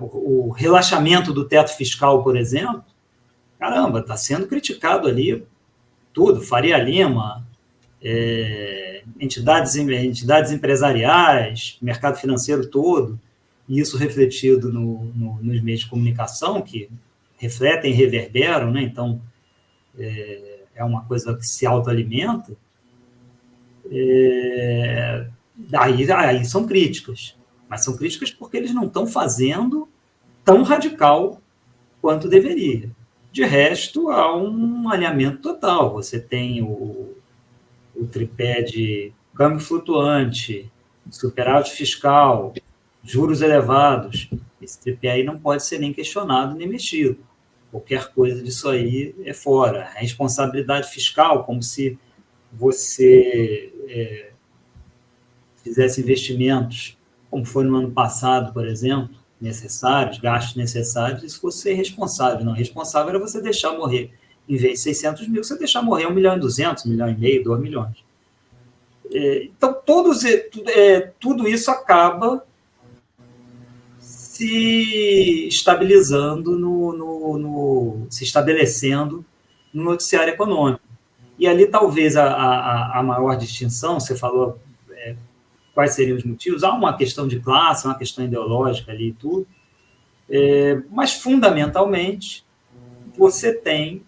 o relaxamento do teto fiscal, por exemplo, caramba, está sendo criticado ali tudo, Faria Lima, entidades empresariais, mercado financeiro todo, e isso refletido nos meios de comunicação, que refletem e reverberam, né? Então, é uma coisa que se autoalimenta. Aí são críticas, mas são críticas porque eles não estão fazendo tão radical quanto deveria. De resto, há um alinhamento total. Você tem o tripé de câmbio flutuante, superávit fiscal, juros elevados. Esse tripé aí não pode ser nem questionado nem mexido. Qualquer coisa disso aí é fora. A responsabilidade fiscal, como se você fizesse investimentos, como foi no ano passado, por exemplo, necessários, gastos necessários, isso fosse ser responsável. Não, responsável era você deixar morrer. Em vez de 600 mil, você deixar morrer 1.200.000, 1,5 milhão, 2 milhões. Então, tudo isso acaba se estabilizando, se estabelecendo no noticiário econômico. E ali, talvez, a maior distinção, você falou quais seriam os motivos, há uma questão de classe, uma questão ideológica ali e tudo, mas, fundamentalmente, você tem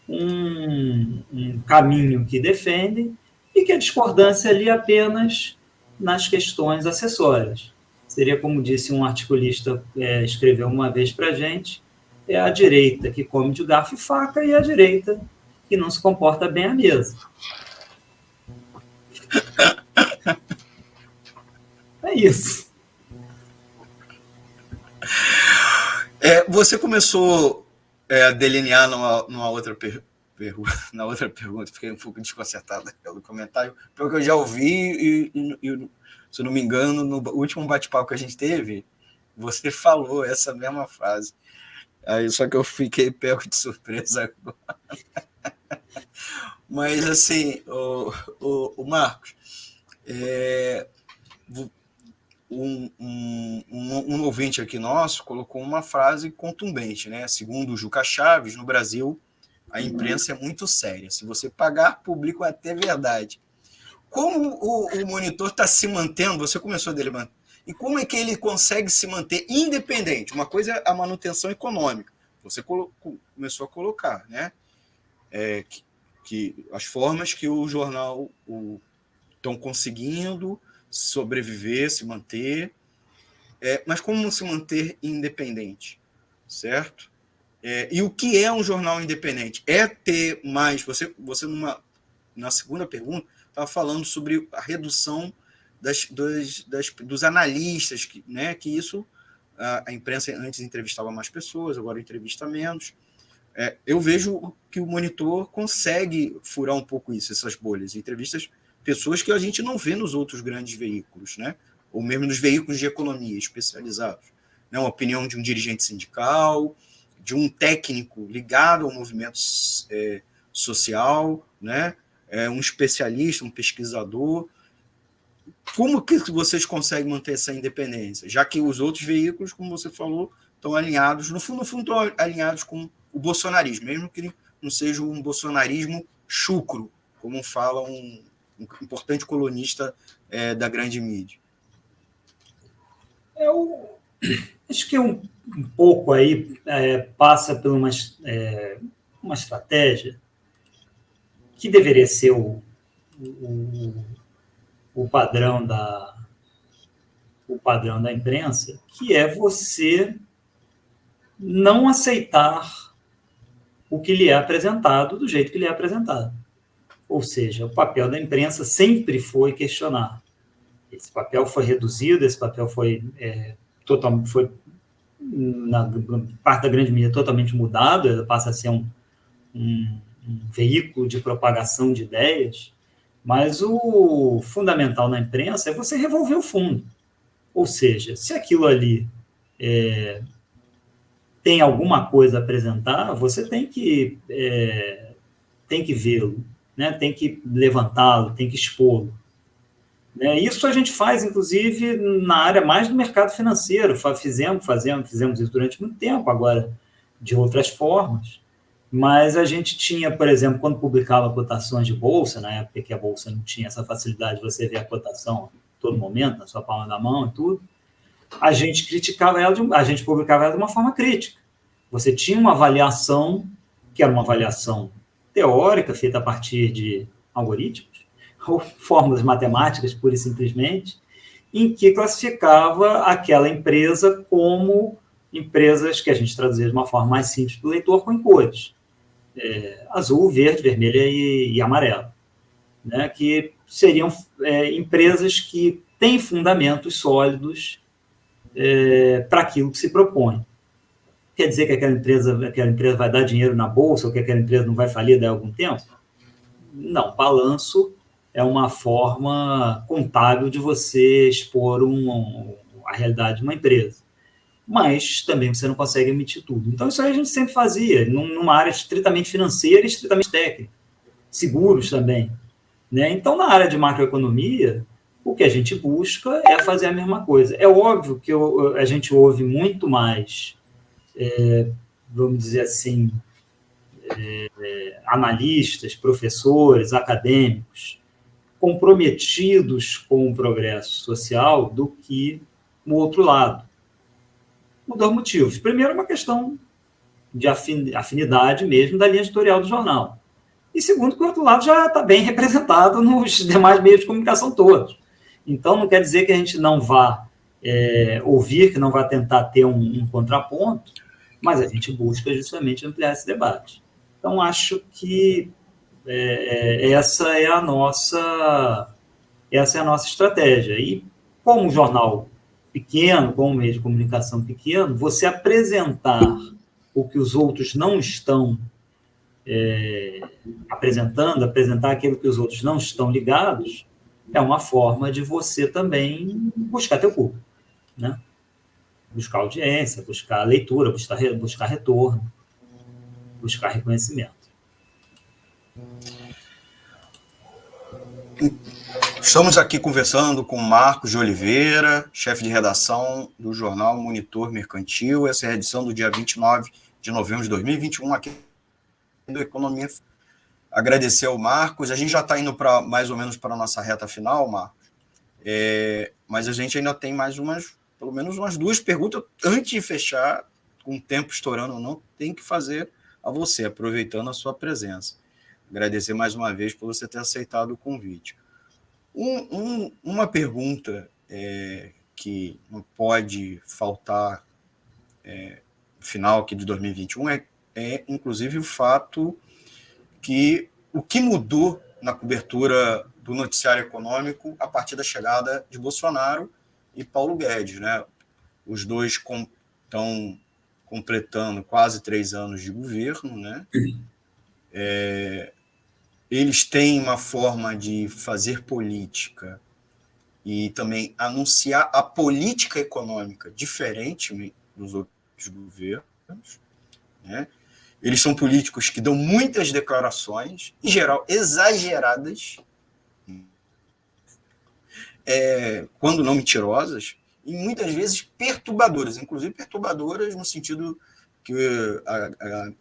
um caminho que defendem e que a discordância ali apenas nas questões acessórias. Seria, como disse um articulista, escreveu uma vez para a gente, é a direita que come de garfo e faca e a direita que não se comporta bem à mesa. É isso. Você começou a delinear numa outra na outra pergunta, fiquei um pouco desconcertado pelo comentário, porque eu já ouvi e, se eu não me engano, no último bate-papo que a gente teve, você falou essa mesma frase. Aí, só que eu fiquei pego de surpresa agora. Mas, assim, o Marcos, um ouvinte aqui nosso colocou uma frase contundente, né? Segundo o Juca Chaves, no Brasil, a imprensa é muito séria. Se você pagar, público é até verdade. Como o Monitor está se mantendo? Você começou dele, mano. E como é que ele consegue se manter independente? Uma coisa é a manutenção econômica. Você começou a colocar, né? Que as formas que o jornal estão conseguindo sobreviver, se manter. Mas como se manter independente, certo? E o que é um jornal independente? É ter mais... Você na segunda pergunta, estava falando sobre a redução dos analistas, né? Que isso, a imprensa antes entrevistava mais pessoas, agora entrevista menos. Eu vejo que o Monitor consegue furar um pouco isso, essas bolhas. Entrevistas pessoas que a gente não vê nos outros grandes veículos, né? Ou mesmo nos veículos de economia especializados. Né? Uma opinião de um dirigente sindical, de um técnico ligado ao movimento social, né? Um especialista, um pesquisador. Como que vocês conseguem manter essa independência? Já que os outros veículos, como você falou, estão alinhados, no fundo estão alinhados com o bolsonarismo, mesmo que não seja um bolsonarismo chucro, como fala um importante colunista da grande mídia. Eu acho que um pouco aí passa por uma estratégia que deveria ser o padrão da imprensa, que é você não aceitar o que lhe é apresentado do jeito que lhe é apresentado. Ou seja, o papel da imprensa sempre foi questionar. Esse papel foi reduzido, esse papel foi na parte da grande mídia, totalmente mudado, ele passa a ser um veículo de propagação de ideias, mas o fundamental na imprensa é você revolver o fundo. Ou seja, se aquilo ali tem alguma coisa a apresentar, você tem que vê-lo, né? Tem que levantá-lo, tem que expô-lo. Isso a gente faz, inclusive, na área mais do mercado financeiro. Fizemos isso durante muito tempo, agora de outras formas. Mas a gente tinha, por exemplo, quando publicava cotações de bolsa, na época que a bolsa não tinha essa facilidade de você ver a cotação a todo momento, na sua palma da mão e tudo, a gente criticava ela, a gente publicava ela de uma forma crítica. Você tinha uma avaliação, que era uma avaliação teórica, feita a partir de algoritmos, ou fórmulas matemáticas, pura e simplesmente, em que classificava aquela empresa como empresas que a gente traduzia de uma forma mais simples para o leitor, com cores. Azul, verde, vermelha e amarelo. Né? Que seriam empresas que têm fundamentos sólidos para aquilo que se propõe. Quer dizer que aquela empresa vai dar dinheiro na bolsa ou que aquela empresa não vai falir daí a algum tempo? Não, balanço é uma forma contábil de você expor a realidade de uma empresa. Mas também você não consegue emitir tudo. Então, isso aí a gente sempre fazia, numa área estritamente financeira e estritamente técnica. Seguros também. Né? Então, na área de macroeconomia, o que a gente busca é fazer a mesma coisa. É óbvio que a gente ouve muito mais, vamos dizer assim, analistas, professores, acadêmicos, comprometidos com o progresso social do que no outro lado. Por dois motivos. Primeiro, uma questão de afinidade mesmo da linha editorial do jornal. E segundo, que o outro lado já está bem representado nos demais meios de comunicação todos. Então, não quer dizer que a gente não vá ouvir, que não vá tentar ter um contraponto, mas a gente busca justamente ampliar esse debate. Então, acho que essa é a nossa estratégia. E como jornal pequeno, como meio de comunicação pequeno, você apresentar o que os outros não estão apresentar aquilo que os outros não estão ligados, é uma forma de você também buscar teu público, né? Buscar audiência, buscar leitura, buscar retorno, buscar reconhecimento. Estamos aqui conversando com Marcos de Oliveira, chefe de redação do jornal Monitor Mercantil. Essa é a edição do dia 29 de novembro de 2021, aqui do Economia. Agradecer ao Marcos. A gente já está indo mais ou menos para a nossa reta final, Marcos. Mas a gente ainda tem pelo menos umas 2 perguntas antes de fechar, com o tempo estourando ou não, tem que fazer a você, aproveitando a sua presença. Agradecer mais uma vez por você ter aceitado o convite. Uma pergunta que não pode faltar no final aqui de 2021 é inclusive o fato que o que mudou na cobertura do noticiário econômico a partir da chegada de Bolsonaro e Paulo Guedes, né? Os dois estão completando quase 3 anos de governo, né? Eles têm uma forma de fazer política e também anunciar a política econômica diferente dos outros governos, né? Eles são políticos que dão muitas declarações, em geral exageradas, quando não mentirosas, e muitas vezes perturbadoras, inclusive perturbadoras no sentido que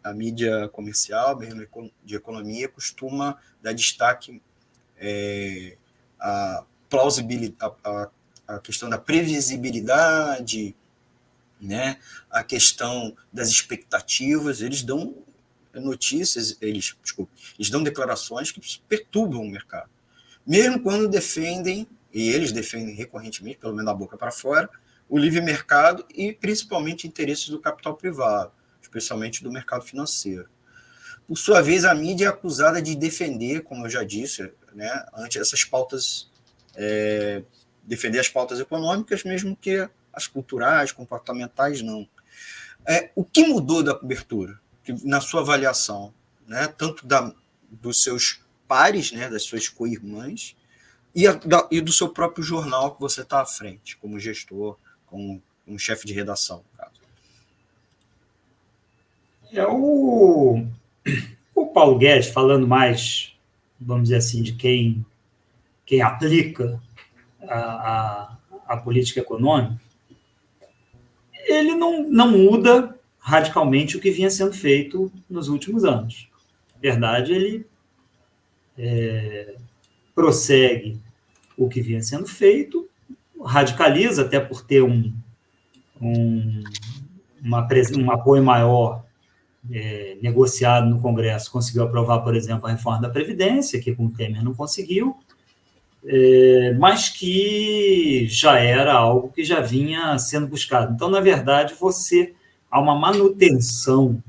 a mídia comercial, mesmo de economia, costuma dar destaque à plausibilidade, a questão da previsibilidade, né? A questão das expectativas. Eles dão notícias, eles dão declarações que perturbam o mercado, mesmo quando defendem, e eles defendem recorrentemente, pelo menos da boca para fora, o livre mercado e principalmente interesses do capital privado, especialmente do mercado financeiro. Por sua vez, a mídia é acusada de defender, como eu já disse, né, ante essas pautas, defender as pautas econômicas, mesmo que as culturais, comportamentais, não. O que mudou da cobertura, na sua avaliação, né, tanto dos seus pares, né, das suas co-irmãs, e do seu próprio jornal que você está à frente, como gestor, como um chefe de redação, no caso? O Paulo Guedes, falando mais, vamos dizer assim, de quem aplica a política econômica, ele não muda radicalmente o que vinha sendo feito nos últimos anos. Na verdade, ele prossegue o que vinha sendo feito, radicaliza, até por ter um apoio maior negociado no Congresso, conseguiu aprovar, por exemplo, a reforma da Previdência, que com o Temer não conseguiu, mas que já era algo que já vinha sendo buscado. Então, na verdade, há uma manutenção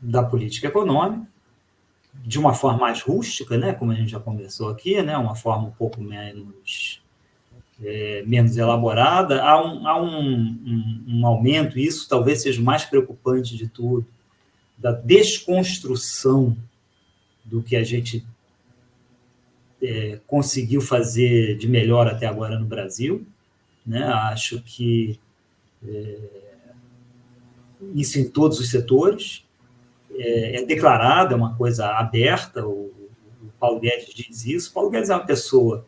da política econômica, de uma forma mais rústica, né, como a gente já conversou aqui, né, uma forma um pouco menos elaborada. Há um aumento, e isso talvez seja o mais preocupante de tudo, da desconstrução do que a gente conseguiu fazer de melhor até agora no Brasil, né? Acho que isso em todos os setores é declarado, é uma coisa aberta. O Paulo Guedes diz isso. O Paulo Guedes é uma pessoa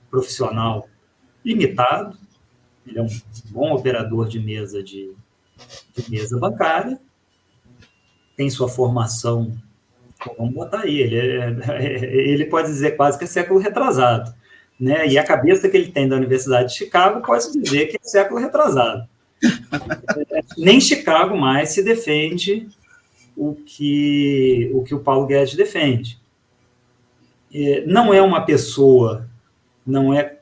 profissional limitado, ele é um bom operador de mesa mesa bancária, tem sua formação, vamos botar aí, ele pode dizer quase que é século retrasado, né? E a cabeça que ele tem da Universidade de Chicago pode dizer que é século retrasado. Nem Chicago mais se defende o que o Paulo Guedes defende. Não é uma pessoa, como é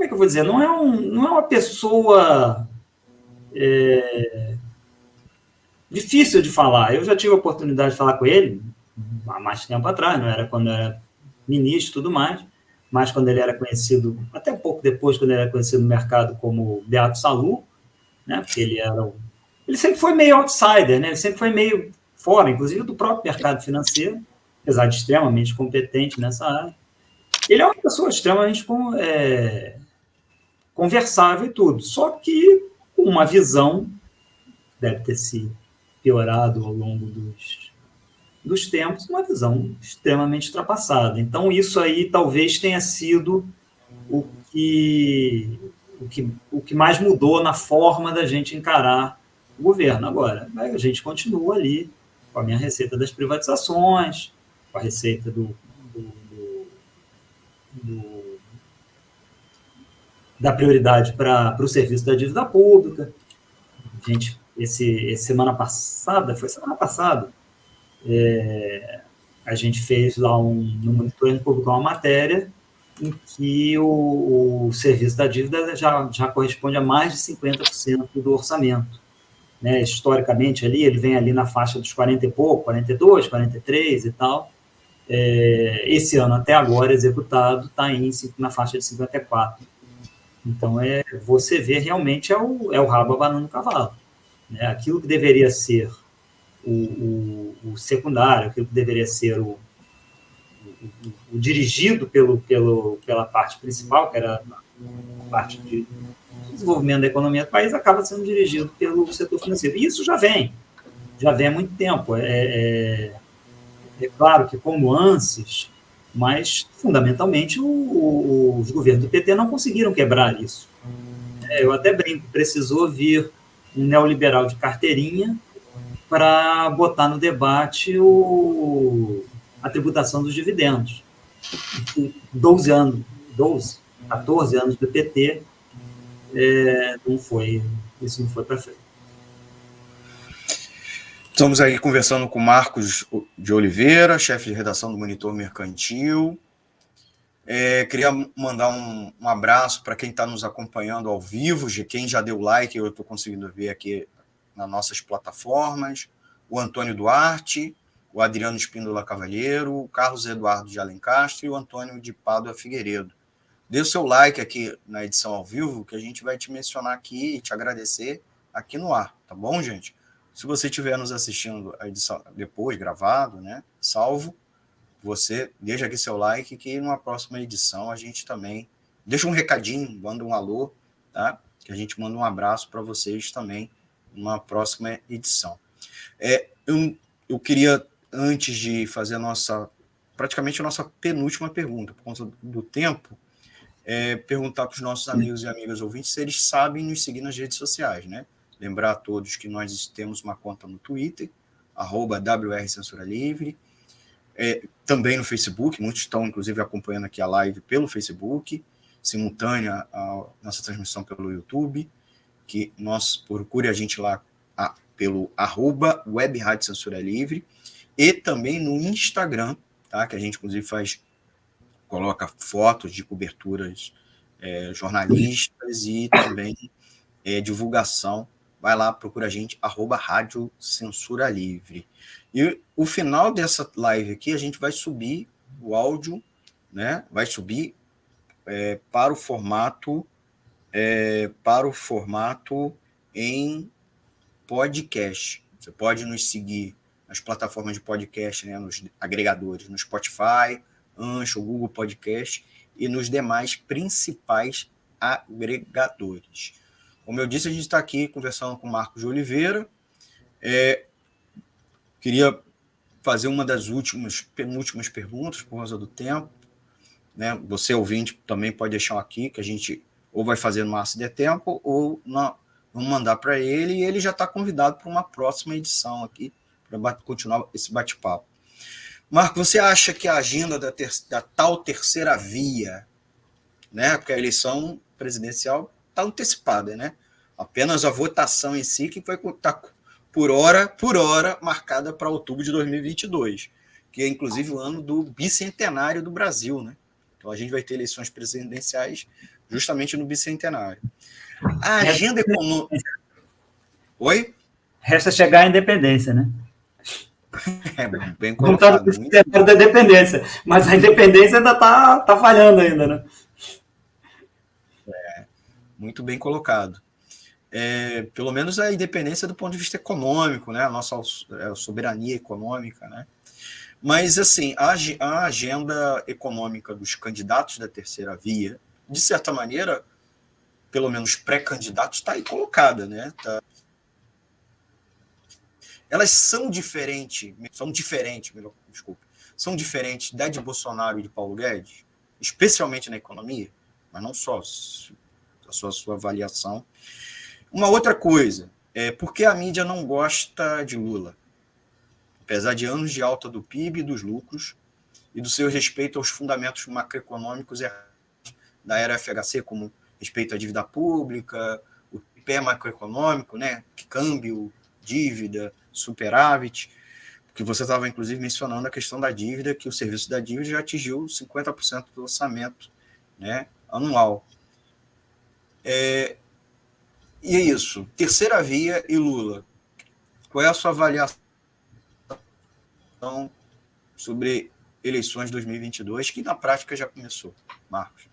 que eu vou dizer? Não é uma pessoa difícil de falar. Eu já tive a oportunidade de falar com ele há mais tempo atrás, não era quando era ministro e tudo mais, mas quando ele era conhecido, até um pouco depois, quando ele era conhecido no mercado como Beato Salu, né? Porque ele sempre foi meio outsider, né? Ele sempre foi meio fora, inclusive do próprio mercado financeiro, apesar de extremamente competente nessa área. Ele é uma pessoa extremamente conversável e tudo, só que com uma visão, deve ter se piorado ao longo dos tempos, uma visão extremamente ultrapassada. Então, isso aí talvez tenha sido o que mais mudou na forma da gente encarar o governo. Agora, a gente continua ali com a minha receita das privatizações, com a receita da prioridade para o serviço da dívida pública. A gente, semana passada, a gente fez lá no Monitoramento Público uma matéria em que o serviço da dívida já corresponde a mais de 50% do orçamento. Né? Historicamente, ele vem ali na faixa dos 40 e pouco, 42, 43 e tal. Esse ano, até agora, executado, está na faixa de 54. Então, você vê realmente é o rabo abanando o cavalo. Né? Aquilo que deveria ser o secundário, aquilo que deveria ser o dirigido pela parte principal, que era a parte de desenvolvimento da economia do país, acaba sendo dirigido pelo setor financeiro. E isso já vem há muito tempo. É claro que com nuances, mas, fundamentalmente, os governos do PT não conseguiram quebrar isso. Eu até brinco, precisou vir um neoliberal de carteirinha para botar no debate a tributação dos dividendos. 14 anos do PT, isso não foi para frente. Estamos aí conversando com Marcos de Oliveira, chefe de redação do Monitor Mercantil. Queria mandar um abraço para quem está nos acompanhando ao vivo, quem já deu like, eu estou conseguindo ver aqui nas nossas plataformas, o Antônio Duarte, o Adriano Espíndola Cavalheiro, o Carlos Eduardo de Alencastro e o Antônio de Pádua Figueiredo. Dê o seu like aqui na edição ao vivo, que a gente vai te mencionar aqui e te agradecer aqui no ar, tá bom, gente? Se você estiver nos assistindo a edição depois, gravado, né, salvo, você deixa aqui seu like, que numa próxima edição a gente também deixa um recadinho, manda um alô, tá? Que a gente manda um abraço para vocês também numa próxima edição. Eu queria, antes de fazer praticamente a nossa penúltima pergunta, por conta do tempo, perguntar para os nossos amigos e amigas ouvintes se eles sabem nos seguir nas redes sociais, né? Lembrar a todos que nós temos uma conta no Twitter, @WR Censura Livre, também no Facebook, muitos estão, inclusive, acompanhando aqui a live pelo Facebook, simultânea à nossa transmissão pelo YouTube, que procure a gente lá pelo @Web Rádio Censura Livre, e também no Instagram, tá? Que a gente, inclusive, coloca fotos de coberturas jornalistas e também divulgação. Vai lá, procura a gente, @Rádio Censura Livre. E o final dessa live aqui, a gente vai subir o áudio, né? Vai subir para o formato em podcast. Você pode nos seguir nas plataformas de podcast, né? Nos agregadores, no Spotify, Anchor, Google Podcast e nos demais principais agregadores. Como eu disse, a gente está aqui conversando com o Marcos de Oliveira. Queria fazer uma das penúltimas perguntas, por causa do tempo. Né? Você, ouvinte, também pode deixar aqui, que a gente ou vai fazer no máximo de tempo, ou vamos mandar para ele, e ele já está convidado para uma próxima edição aqui, para continuar esse bate-papo. Marcos, você acha que a agenda da tal terceira via, né? Porque a eleição presidencial está antecipada, né? Apenas a votação em si que vai estar por hora marcada para outubro de 2022, que é inclusive o ano do bicentenário do Brasil, né? Então a gente vai ter eleições presidenciais justamente no bicentenário. A agenda econômica... Oi? Resta chegar à independência, né? Bem colocado. Não está no da independência, mas a independência ainda está falhando ainda, né? Muito bem colocado. Pelo menos a independência do ponto de vista econômico, né? A nossa soberania econômica, né? Mas, assim, a agenda econômica dos candidatos da terceira via, de certa maneira, pelo menos pré-candidatos, está aí colocada, né? elas são diferentes, são diferentes da de Bolsonaro e de Paulo Guedes, especialmente na economia, mas não só, a sua avaliação. Uma outra coisa, por que a mídia não gosta de Lula? Apesar de anos de alta do PIB e dos lucros, e do seu respeito aos fundamentos macroeconômicos da era FHC, como respeito à dívida pública, o pé macroeconômico, né, câmbio, dívida, superávit, que você estava, inclusive, mencionando a questão da dívida, que o serviço da dívida já atingiu 50% do orçamento, né, anual. E é isso. Terceira via e Lula. Qual é a sua avaliação sobre eleições de 2022, que na prática já começou, Marcos?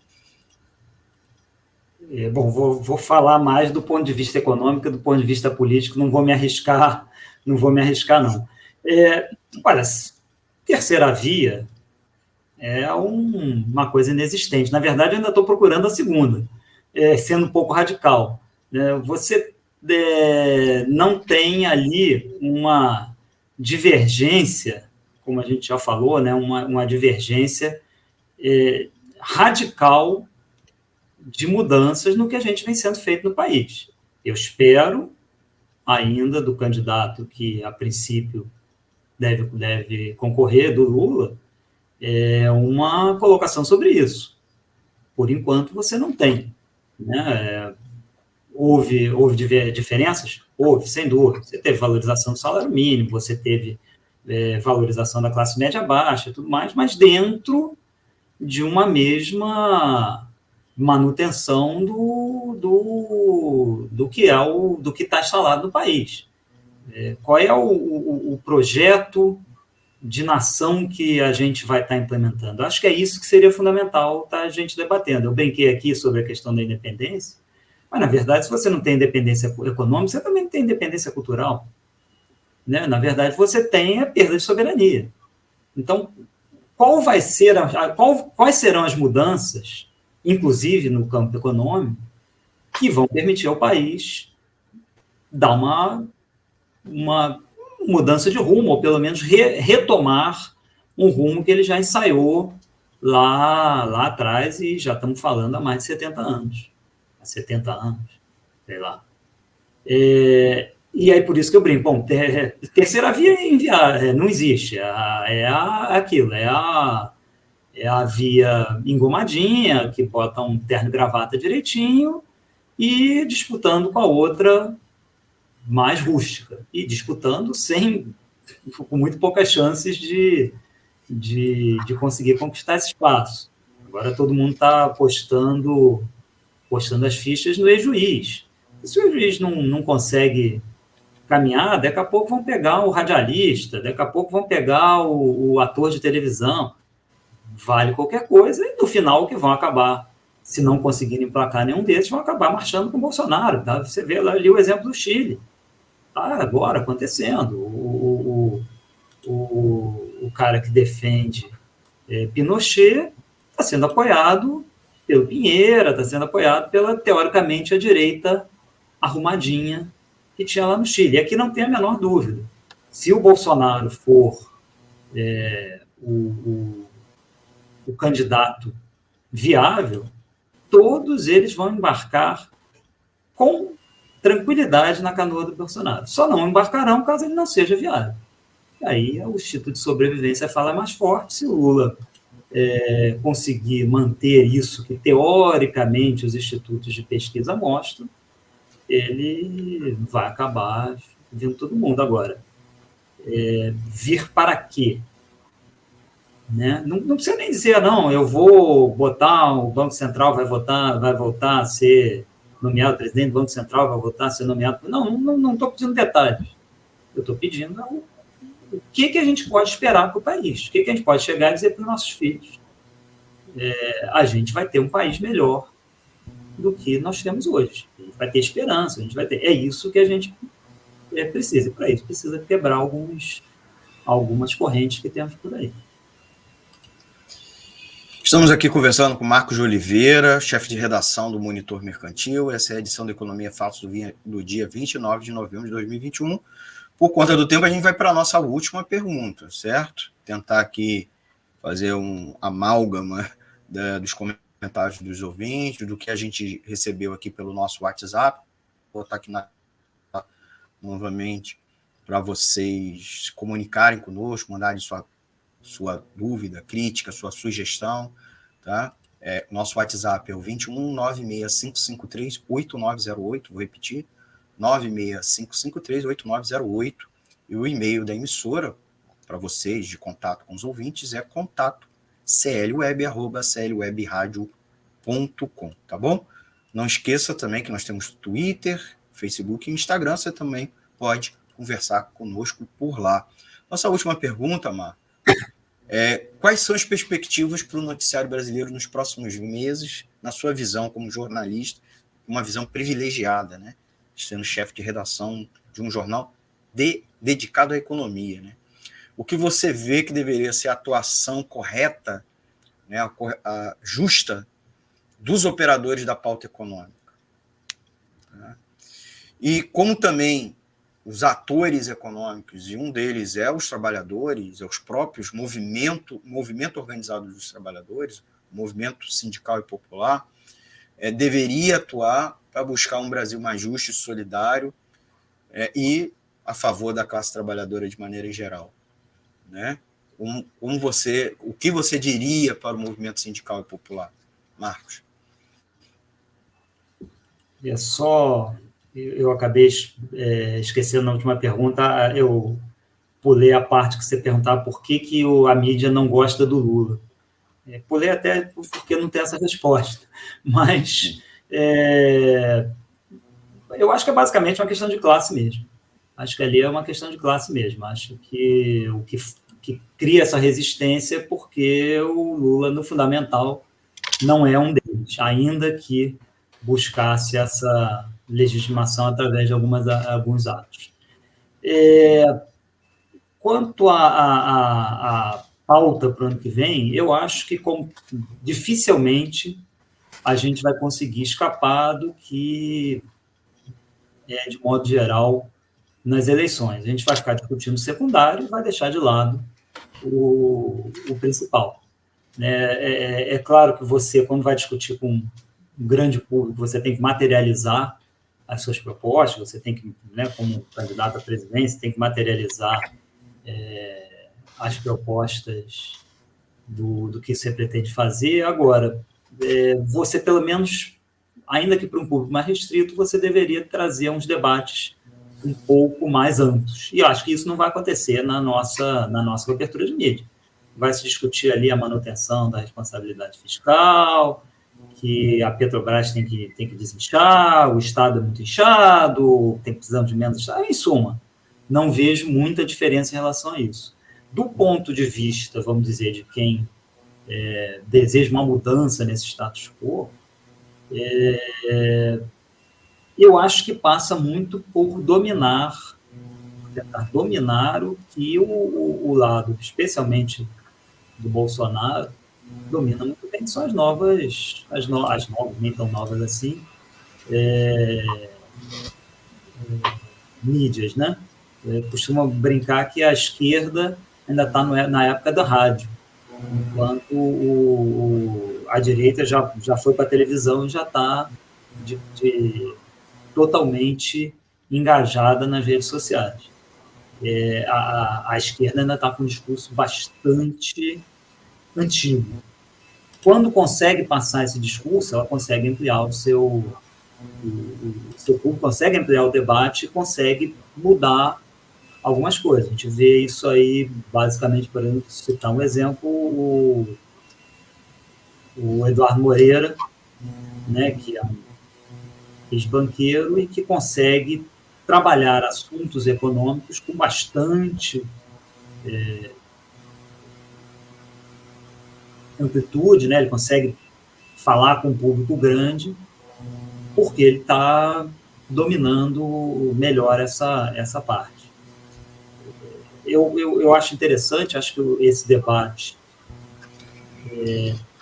Bom, vou falar mais do ponto de vista econômico, do ponto de vista político, não vou me arriscar, não. Olha, terceira via é uma coisa inexistente. Na verdade, eu ainda estou procurando a segunda, sendo um pouco radical. Você não tem ali uma divergência, como a gente já falou, né, uma divergência radical de mudanças no que a gente vem sendo feito no país. Eu espero ainda do candidato que, a princípio, deve concorrer, do Lula, uma colocação sobre isso. Por enquanto, você não tem. Né? Houve diferenças? Houve, sem dúvida. Você teve valorização do salário mínimo, você teve valorização da classe média baixa e tudo mais, mas dentro de uma mesma manutenção do que está instalado no país. Qual é o projeto de nação que a gente vai estar implementando? Acho que é isso que seria fundamental a gente debatendo. Eu brinquei aqui sobre a questão da independência, mas, na verdade, se você não tem independência econômica, você também não tem independência cultural. Né? Na verdade, você tem a perda de soberania. Então, quais serão as mudanças, inclusive no campo econômico, que vão permitir ao país dar uma mudança de rumo, ou pelo menos retomar um rumo que ele já ensaiou lá atrás, e já estamos falando há mais de 70 anos. Há 70 anos, sei lá. E aí, por isso que eu brinco. Bom, terceira via não existe. Aquilo, é a via engomadinha, que bota um terno e gravata direitinho, e disputando com a outra mais rústica. E disputando com muito poucas chances de conseguir conquistar esse espaço. Agora todo mundo está postando as fichas no ex-juiz. E se o ex-juiz não consegue caminhar, daqui a pouco vão pegar o radialista, daqui a pouco vão pegar o ator de televisão. Vale qualquer coisa, e no final que vão acabar, se não conseguirem emplacar nenhum desses, vão acabar marchando com o Bolsonaro. Tá? Você vê ali o exemplo do Chile. Está agora acontecendo. O cara que defende Pinochet está sendo apoiado pelo Pinheira, está sendo apoiado pela, teoricamente, a direita arrumadinha que tinha lá no Chile. E aqui não tem a menor dúvida. Se o Bolsonaro for o candidato viável, todos eles vão embarcar com tranquilidade na canoa do Bolsonaro. Só não embarcarão caso ele não seja viável. E aí o instinto de sobrevivência fala mais forte. Se o Lula conseguir manter isso que, teoricamente, os institutos de pesquisa mostram, ele vai acabar vindo todo mundo. Agora, vir para quê? Né? Não precisa nem dizer, não, eu vou botar, o Banco Central vai voltar a ser nomeado, o presidente do Banco Central vai voltar a ser nomeado. Não estou pedindo detalhes. Eu estou pedindo o que a gente pode esperar para o país, o que a gente pode chegar e dizer para os nossos filhos. A gente vai ter um país melhor do que nós temos hoje. A gente vai ter esperança, a gente vai ter. É isso que a gente precisa. E para isso precisa quebrar algumas correntes que temos por aí. Estamos aqui conversando com Marcos de Oliveira, chefe de redação do Monitor Mercantil. Essa é a edição da Economia Fatos do dia 29 de novembro de 2021. Por conta do tempo, a gente vai para a nossa última pergunta, certo? Tentar aqui fazer um amálgama dos comentários dos ouvintes, do que a gente recebeu aqui pelo nosso WhatsApp. Vou botar aqui novamente para vocês comunicarem conosco, mandarem sua dúvida, crítica, sua sugestão, tá? Nosso WhatsApp é o 21 96553 8908, vou repetir, 96553 8908, e o e-mail da emissora para vocês de contato com os ouvintes é contato@clweb.com, tá bom? Não esqueça também que nós temos Twitter, Facebook e Instagram, você também pode conversar conosco por lá. Nossa última pergunta, Mar, quais são as perspectivas para o noticiário brasileiro nos próximos meses, na sua visão como jornalista, uma visão privilegiada, né? Sendo chefe de redação de um jornal dedicado à economia, né? O que você vê que deveria ser a atuação correta, né, a justa dos operadores da pauta econômica? Tá? E como também os atores econômicos, e um deles é os trabalhadores, é os próprios movimento organizado dos trabalhadores, movimento sindical e popular, deveria atuar para buscar um Brasil mais justo e solidário e a favor da classe trabalhadora de maneira geral, né? O que você diria para o movimento sindical e popular, Marcos? Eu acabei esquecendo na última pergunta, eu pulei a parte que você perguntava por que a mídia não gosta do Lula. Pulei até porque não tem essa resposta, mas eu acho que é basicamente uma questão de classe mesmo. Acho que ali é uma questão de classe mesmo. Acho que o que cria essa resistência é porque o Lula, no fundamental, não é um deles, ainda que buscasse essa legitimação através de alguns atos. Quanto à pauta para o ano que vem, eu acho que dificilmente a gente vai conseguir escapar do que de modo geral, nas eleições. A gente vai ficar discutindo o secundário e vai deixar de lado o principal. É claro que você, quando vai discutir com um grande público, você tem que materializar as suas propostas, você tem que, como candidato à presidência, tem que materializar as propostas do que você pretende fazer. Agora, você, pelo menos, ainda que para um público mais restrito, você deveria trazer uns debates um pouco mais amplos. E eu acho que isso não vai acontecer na nossa cobertura de mídia. Vai se discutir ali a manutenção da responsabilidade fiscal, que a Petrobras tem que desinchar, o Estado é muito inchado, precisamos de menos Estado. Em suma, não vejo muita diferença em relação a isso. Do ponto de vista, vamos dizer, de quem deseja uma mudança nesse status quo, eu acho que passa muito por tentar dominar o que o lado, especialmente do Bolsonaro, domina muito bem, que são as novas, nem tão novas assim, mídias, né? Costumam brincar que a esquerda ainda está na época da rádio, enquanto a direita já foi para a televisão e já está totalmente engajada nas redes sociais. A esquerda ainda está com um discurso bastante antigo. Quando consegue passar esse discurso, ela consegue ampliar o seu público, consegue ampliar o debate e consegue mudar algumas coisas. A gente vê isso aí, basicamente, por exemplo, citar um exemplo, o Eduardo Moreira, que é um ex-banqueiro e que consegue trabalhar assuntos econômicos com bastante amplitude, ele consegue falar com um público grande, porque ele está dominando melhor essa parte. Eu acho interessante, acho que esse debate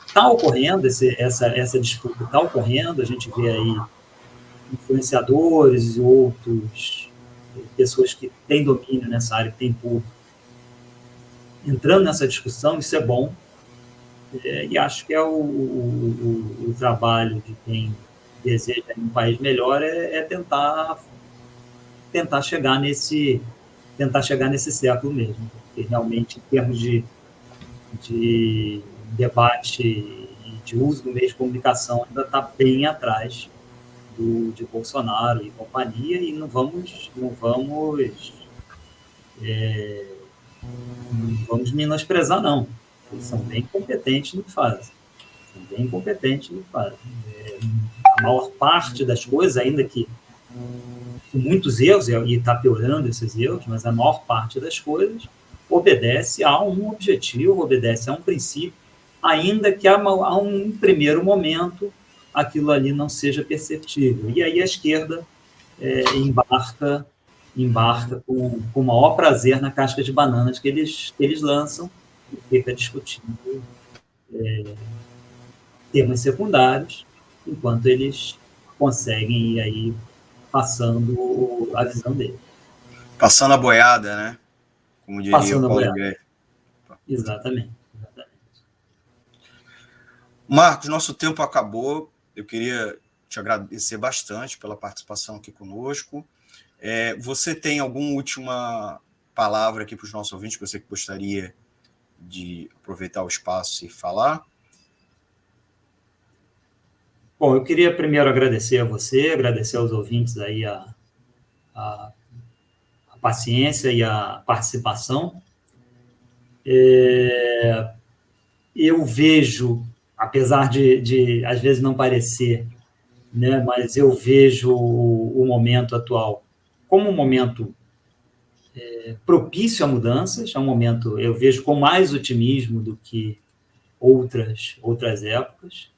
está ocorrendo, essa disputa está ocorrendo, a gente vê aí influenciadores e outros pessoas que têm domínio nessa área, que têm público, entrando nessa discussão, isso é bom, e acho que é o trabalho de quem deseja um país melhor é tentar chegar nesse século mesmo, porque realmente, em termos de debate e de uso do meio de comunicação, ainda está bem atrás de Bolsonaro e companhia, e não vamos menosprezar, não. Eles são bem competentes no que fazem. A maior parte das coisas, ainda que com muitos erros, e está piorando esses erros, mas a maior parte das coisas obedece a um objetivo, obedece a um princípio, ainda que a um primeiro momento aquilo ali não seja perceptível. E aí a esquerda embarca com o maior prazer na casca de bananas que eles lançam e fica discutindo temas secundários, enquanto eles conseguem ir aí passando a visão dele. Passando a boiada, né? Como diria Passando o Paulo Guedes. Exatamente. Marcos, nosso tempo acabou. Eu queria te agradecer bastante pela participação aqui conosco. Você tem alguma última palavra aqui para os nossos ouvintes que você gostaria de aproveitar o espaço e falar? Bom, eu queria primeiro agradecer a você, agradecer aos ouvintes aí a paciência e a participação. Eu vejo, apesar de às vezes não parecer, né, mas eu vejo o momento atual como um momento propício a mudanças, é um momento, eu vejo com mais otimismo do que outras épocas,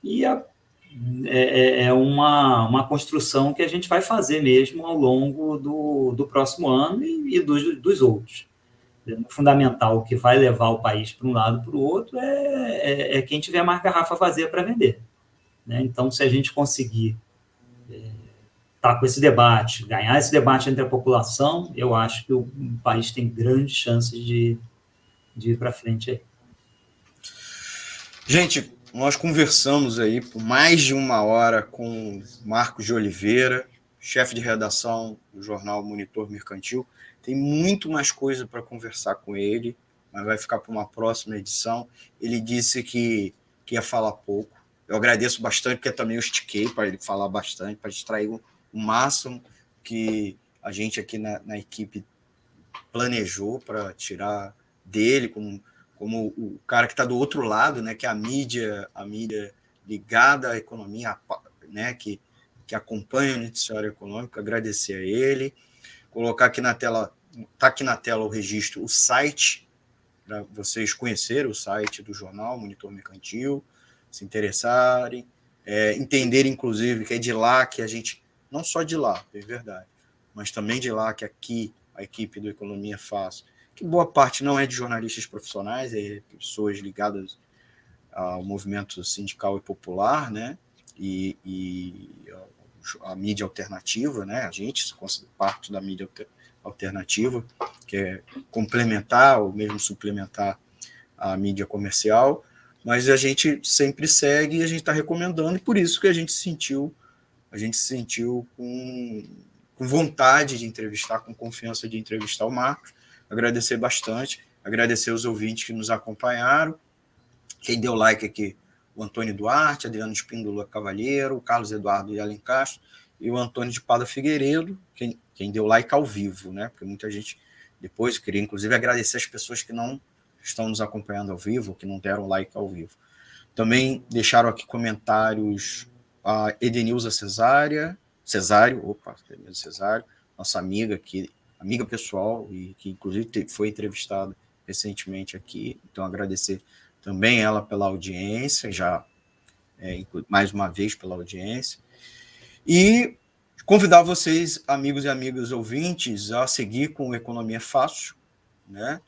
e é uma construção que a gente vai fazer mesmo ao longo do próximo ano e dos outros. O fundamental que vai levar o país para um lado e para o outro é quem tiver mais garrafa vazia para vender, né? Então, se a gente conseguir estar com esse debate, ganhar esse debate entre a população, eu acho que o país tem grandes chances de ir para frente aí. Gente, nós conversamos aí por mais de 1 hora com Marcos de Oliveira, chefe de redação do jornal Monitor Mercantil. Tem muito mais coisa para conversar com ele, mas vai ficar para uma próxima edição. Ele disse que ia falar pouco. Eu agradeço bastante, porque também eu estiquei para ele falar bastante, para distrair o máximo que a gente aqui na equipe planejou para tirar dele, como o cara que está do outro lado, né, que é a mídia ligada à economia, né, que acompanha o noticiário econômico. Agradecer a ele. Colocar aqui na tela, está aqui na tela o registro, o site, para vocês conhecerem o site do jornal Monitor Mercantil, se interessarem, entenderem, inclusive, que é de lá que a gente, não só de lá, é verdade, mas também de lá que aqui a equipe do Economia faz, que boa parte não é de jornalistas profissionais, é pessoas ligadas ao movimento sindical e popular, né, e a mídia alternativa, né, a gente se considera parte da mídia alternativa, que é complementar ou mesmo suplementar a mídia comercial, mas a gente sempre segue e a gente está recomendando, e por isso que a gente se sentiu com vontade de entrevistar, com confiança de entrevistar o Marcos. Agradecer bastante, agradecer aos ouvintes que nos acompanharam, quem deu like aqui, o Antônio Duarte, Adriano Espíndola Cavalheiro, o Carlos Eduardo de Alencastro e o Antônio de Pada Figueiredo, quem deu like ao vivo, né? Porque muita gente depois, eu queria inclusive agradecer as pessoas que não estão nos acompanhando ao vivo, que não deram like ao vivo. Também deixaram aqui comentários a Edenilza Cesário, nossa amiga aqui, amiga pessoal, e que inclusive foi entrevistada recentemente aqui. Então, agradecer também ela pela audiência, mais uma vez pela audiência. E convidar vocês, amigos e amigas ouvintes, a seguir com o Economia Fácil, né?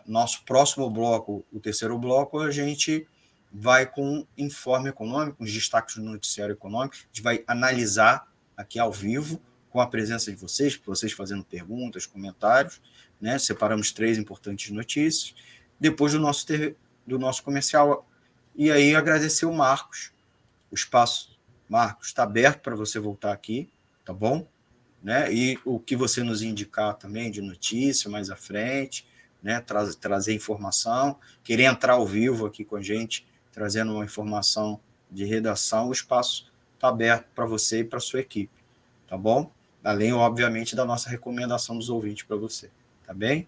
Nosso próximo bloco, o terceiro bloco, a gente vai com informe econômico, os destaques do noticiário econômico. A gente vai analisar aqui ao vivo com a presença de vocês fazendo perguntas, comentários, né? Separamos 3 importantes notícias, depois do nosso comercial, e aí agradecer o Marcos. O espaço, Marcos, está aberto para você voltar aqui, tá bom? Né? E o que você nos indicar também de notícia mais à frente, né? Trazer informação, querer entrar ao vivo aqui com a gente, trazendo uma informação de redação, o espaço está aberto para você e para a sua equipe, tá bom? Além, obviamente, da nossa recomendação dos ouvintes para você, tá bem?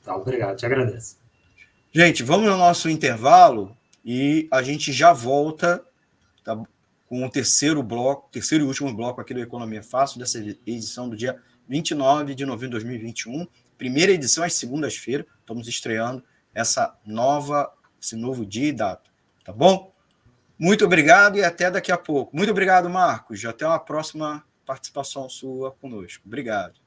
Tá, obrigado, te agradeço. Gente, vamos no nosso intervalo e a gente já volta, tá, com o terceiro e último bloco aqui do Economia Fácil, dessa edição do dia 29 de novembro de 2021. Primeira edição às segundas-feiras. Estamos estreando esse novo dia e data. Tá bom? Muito obrigado e até daqui a pouco. Muito obrigado, Marcos. Até uma próxima participação sua conosco. Obrigado.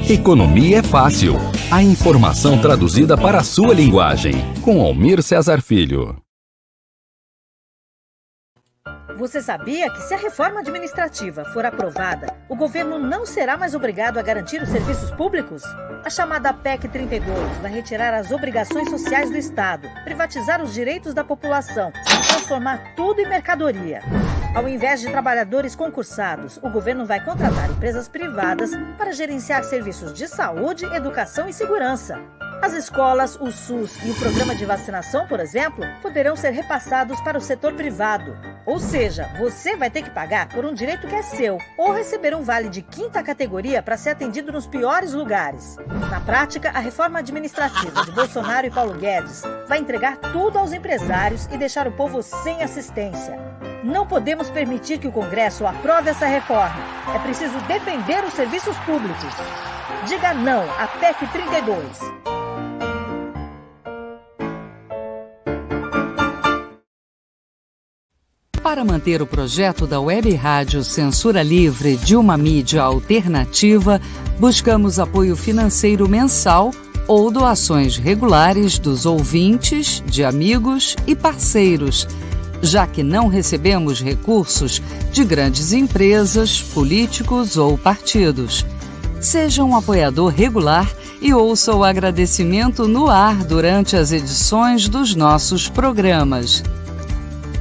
Economia é fácil. A informação traduzida para a sua linguagem. Com Almir Cesar Filho. Você sabia que se a reforma administrativa for aprovada, o governo não será mais obrigado a garantir os serviços públicos? A chamada PEC 32 vai retirar as obrigações sociais do Estado, privatizar os direitos da população e transformar tudo em mercadoria. Ao invés de trabalhadores concursados, o governo vai contratar empresas privadas para gerenciar serviços de saúde, educação e segurança. As escolas, o SUS e o programa de vacinação, por exemplo, poderão ser repassados para o setor privado. Ou seja, você vai ter que pagar por um direito que é seu ou receber um vale de 5ª categoria para ser atendido nos piores lugares. Na prática, a reforma administrativa de Bolsonaro e Paulo Guedes vai entregar tudo aos empresários e deixar o povo sem assistência. Não podemos permitir que o Congresso aprove essa reforma. É preciso defender os serviços públicos. Diga não à PEC 32. Para manter o projeto da Web Rádio Censura Livre de uma mídia alternativa, buscamos apoio financeiro mensal ou doações regulares dos ouvintes, de amigos e parceiros, já que não recebemos recursos de grandes empresas, políticos ou partidos. Seja um apoiador regular e ouça o agradecimento no ar durante as edições dos nossos programas.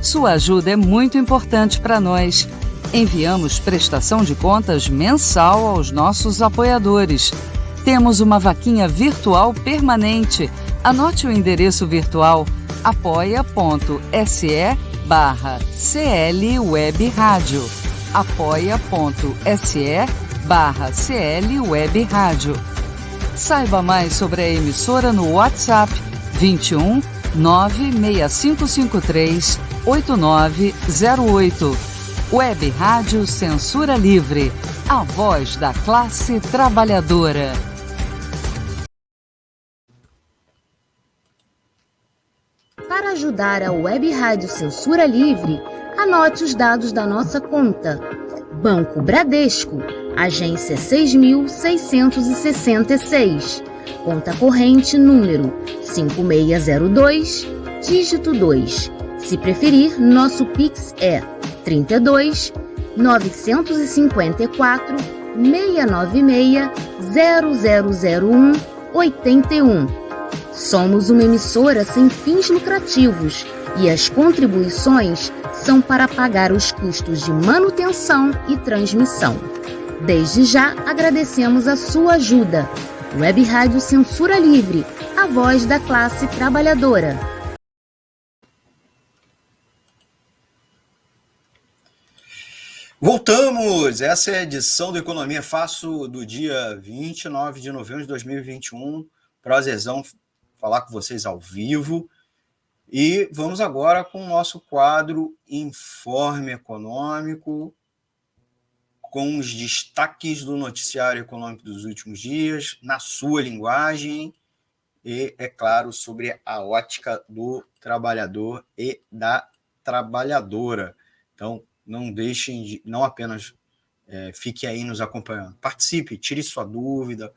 Sua ajuda é muito importante para nós. Enviamos prestação de contas mensal aos nossos apoiadores. Temos uma vaquinha virtual permanente. Anote o endereço virtual apoia.se/CLWebRádio. apoia.se/CLWebRádio. Saiba mais sobre a emissora no WhatsApp 21 96553 8908. Web Rádio Censura Livre, a voz da classe trabalhadora. Para ajudar a Web Rádio Censura Livre, anote os dados da nossa conta. Banco Bradesco, agência 6.666, conta corrente número 5602, dígito 2. Se preferir, nosso Pix é 32 954 696 0001 81. Somos uma emissora sem fins lucrativos e as contribuições são para pagar os custos de manutenção e transmissão. Desde já agradecemos a sua ajuda. Web Rádio Censura Livre, a voz da classe trabalhadora. Voltamos! Essa é a edição do Economia Fácil do dia 29 de novembro de 2021. Prazerzão falar com vocês ao vivo. E vamos agora com o nosso quadro Informe Econômico, com os destaques do noticiário econômico dos últimos dias, na sua linguagem e, é claro, sobre a ótica do trabalhador e da trabalhadora. Então, não deixem, não apenas fique aí nos acompanhando. Participe, tire sua dúvida,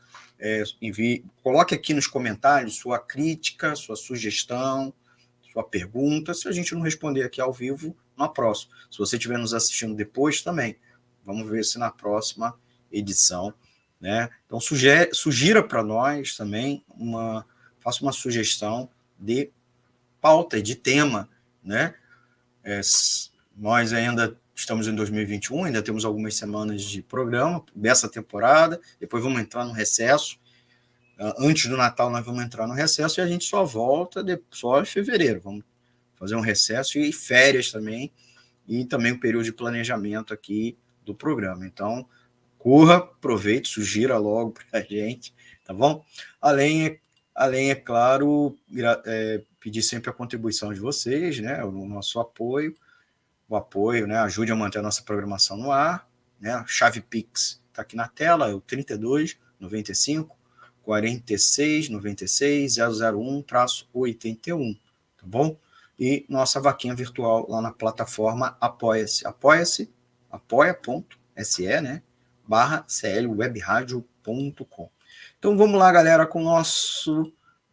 envie, coloque aqui nos comentários sua crítica, sua sugestão, sua pergunta. Se a gente não responder aqui ao vivo, na próxima. Se você estiver nos assistindo depois também, vamos ver se na próxima edição, né? Então sugira para nós também, faça uma sugestão de pauta, de tema, né? Nós ainda estamos em 2021, ainda temos algumas semanas de programa dessa temporada, depois vamos entrar no recesso. Antes do Natal nós vamos entrar no recesso e a gente só volta só em fevereiro. Vamos fazer um recesso e férias também, e também um período de planejamento aqui do programa. Então, corra, aproveite, sugira logo para a gente, tá bom? Além, é claro, pedir sempre a contribuição de vocês, né? O nosso apoio, né? Ajude a manter a nossa programação no ar, né? A chave Pix está aqui na tela, é o 32 95 46 96 001-81, tá bom? E nossa vaquinha virtual lá na plataforma Apoia-se, apoia.se, né? /clwebradio.com. Então vamos lá, galera, com a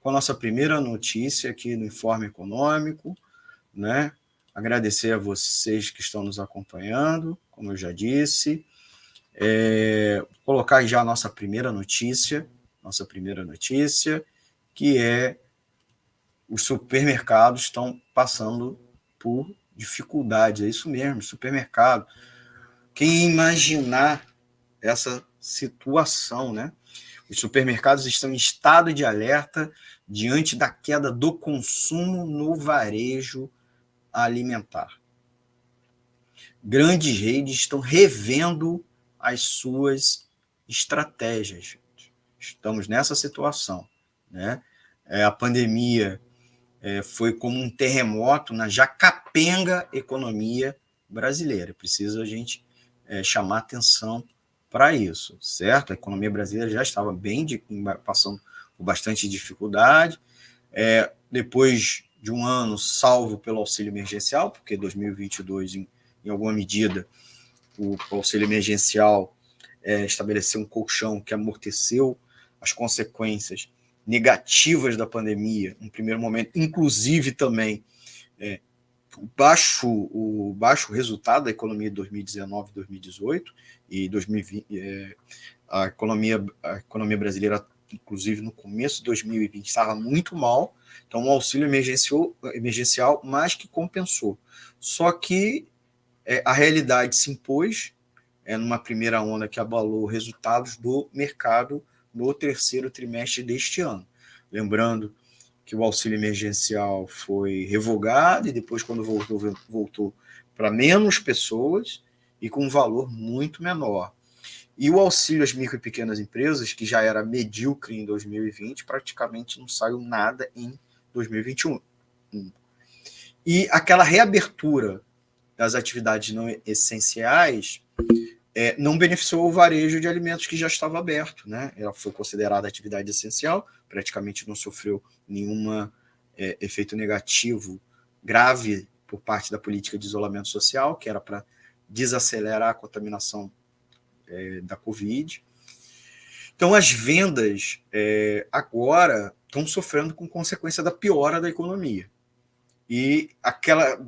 nossa primeira notícia aqui no Informe Econômico, né? Agradecer a vocês que estão nos acompanhando, como eu já disse. Colocar já a nossa primeira notícia, que é: os supermercados estão passando por dificuldades. É isso mesmo, supermercado. Quem imaginar essa situação, né? Os supermercados estão em estado de alerta diante da queda do consumo no varejo alimentar. Grandes redes estão revendo as suas estratégias. Estamos nessa situação, né? A pandemia foi como um terremoto na já capenga economia brasileira. Precisa a gente chamar atenção para isso, certo? A economia brasileira já estava passando por bastante dificuldade. Depois de um ano salvo pelo auxílio emergencial, porque 2022, em alguma medida, o auxílio emergencial estabeleceu um colchão que amorteceu as consequências negativas da pandemia, no primeiro momento, inclusive também o baixo resultado da economia de 2019 e 2018, e 2020, a economia brasileira, inclusive no começo de 2020, estava muito mal. Então, um auxílio emergencial mais que compensou. Só que a realidade se impôs numa primeira onda que abalou resultados do mercado no terceiro trimestre deste ano. Lembrando que o auxílio emergencial foi revogado e depois, quando voltou para menos pessoas e com um valor muito menor. E o auxílio às micro e pequenas empresas, que já era medíocre em 2020, praticamente não saiu nada em 2021. E aquela reabertura das atividades não essenciais não beneficiou o varejo de alimentos que já estava aberto, né? Ela foi considerada atividade essencial, praticamente não sofreu nenhum efeito negativo grave por parte da política de isolamento social, que era para desacelerar a contaminação da Covid. Então, as vendas agora estão sofrendo com consequência da piora da economia. E aquela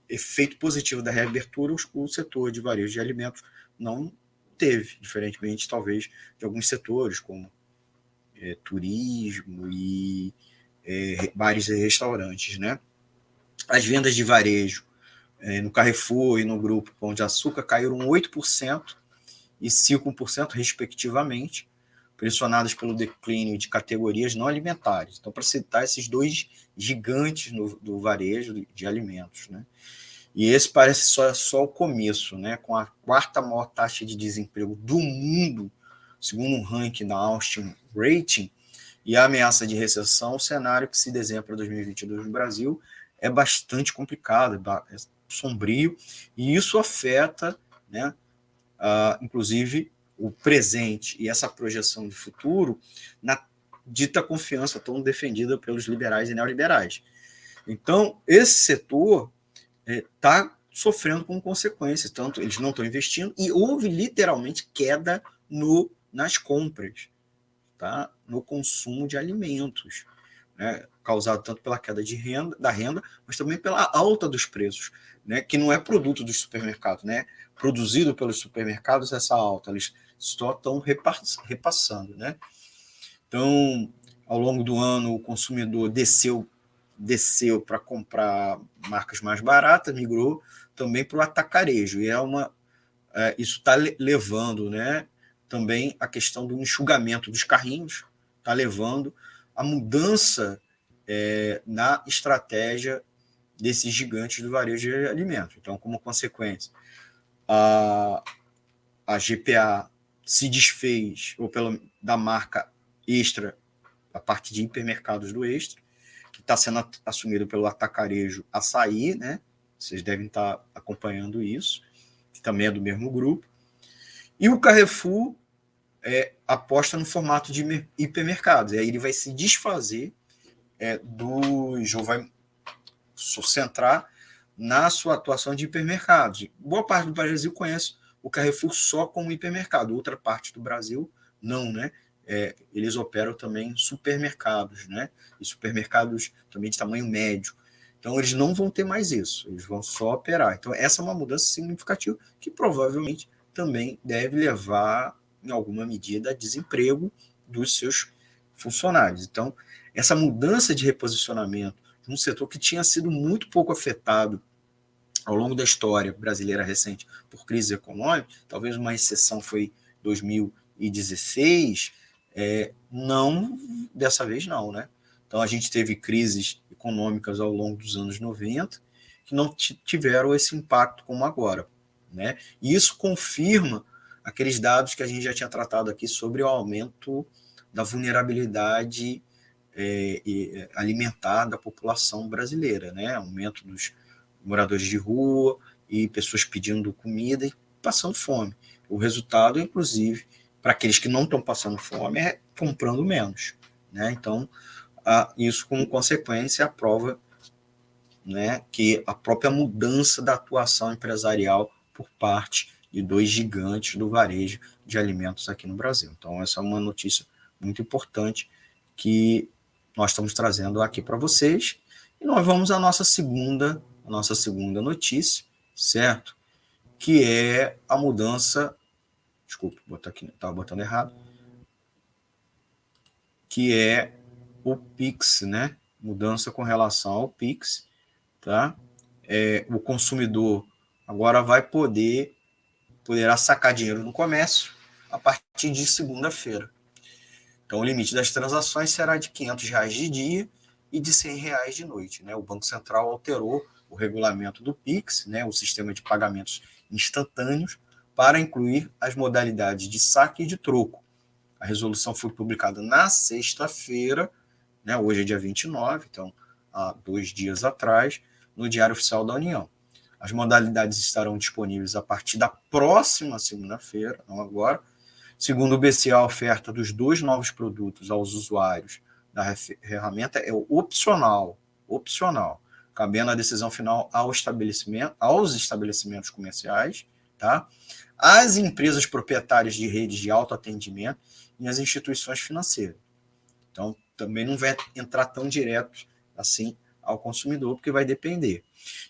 efeito positivo da reabertura, o setor de varejo de alimentos não teve, diferentemente, talvez, de alguns setores, como turismo e bares e restaurantes, né? As vendas de varejo no Carrefour e no Grupo Pão de Açúcar caíram 8% e 5%, respectivamente, pressionadas pelo declínio de categorias não alimentares. Então, para citar esses dois gigantes do varejo de alimentos, né? E esse parece só o começo, né? Com a quarta maior taxa de desemprego do mundo, segundo um ranking da Austin Rating, e a ameaça de recessão, o cenário que se desenha para 2022 no Brasil é bastante complicado, é sombrio, e isso afeta, né, inclusive, o presente e essa projeção de futuro na dita confiança tão defendida pelos liberais e neoliberais. Então, esse setor está sofrendo com consequências, tanto eles não estão investindo, e houve literalmente queda nas compras, tá? No consumo de alimentos, né? causado tanto pela queda da renda, mas também pela alta dos preços, né, que não é produto dos supermercados, né, produzido pelos supermercados essa alta, eles só estão repassando, né. Então, ao longo do ano, o consumidor desceu para comprar marcas mais baratas, migrou também para o atacarejo, e isso está levando, né, também a questão do enxugamento dos carrinhos, está levando a mudança na estratégia desses gigantes do varejo de alimentos. Então, como consequência, a GPA se desfez, ou da marca Extra, a parte de hipermercados do Extra, que está sendo assumido pelo atacarejo Açaí, né? Vocês devem estar acompanhando isso, que também é do mesmo grupo. E o Carrefour aposta no formato de hipermercados, e aí ele vai se desfazer ou vai se centrar na sua atuação de hipermercados. Boa parte do Brasil conhece o Carrefour só como hipermercado, outra parte do Brasil não, né? Eles operam também supermercados, né? E supermercados também de tamanho médio. Então, eles não vão ter mais isso, eles vão só operar. Então, essa é uma mudança significativa que provavelmente também deve levar, em alguma medida, a desemprego dos seus funcionários. Então, essa mudança de reposicionamento de um setor que tinha sido muito pouco afetado ao longo da história brasileira recente por crise econômica, talvez uma exceção foi 2016, não, dessa vez não, né? Então, a gente teve crises econômicas ao longo dos anos 90 que não tiveram esse impacto como agora, né? E isso confirma aqueles dados que a gente já tinha tratado aqui sobre o aumento da vulnerabilidade alimentar da população brasileira, né? Aumento dos moradores de rua e pessoas pedindo comida e passando fome. O resultado, inclusive, para aqueles que não estão passando fome, é comprando menos, né? Então, isso como consequência aprova, né, que a própria mudança da atuação empresarial por parte de dois gigantes do varejo de alimentos aqui no Brasil. Então, essa é uma notícia muito importante que nós estamos trazendo aqui para vocês. E nós vamos à nossa segunda notícia, certo? Que é a mudança... Desculpa, estava botando errado. Que é o Pix, né? Mudança com relação ao Pix, tá? O consumidor agora poderá sacar dinheiro no comércio a partir de segunda-feira. Então, o limite das transações será de R$500 de dia e de R$100 de noite, né? O Banco Central alterou o regulamento do Pix, né? O sistema de pagamentos instantâneos, para incluir as modalidades de saque e de troco. A resolução foi publicada na sexta-feira, né? Hoje é dia 29, então há 2 dias atrás, no Diário Oficial da União. As modalidades estarão disponíveis a partir da próxima segunda-feira, não agora. Segundo o BC, a oferta dos 2 novos produtos aos usuários da ferramenta é opcional, cabendo a decisão final aos estabelecimentos comerciais, tá? Às empresas proprietárias de redes de autoatendimento e às instituições financeiras. Então, também não vai entrar tão direto assim ao consumidor, porque vai depender.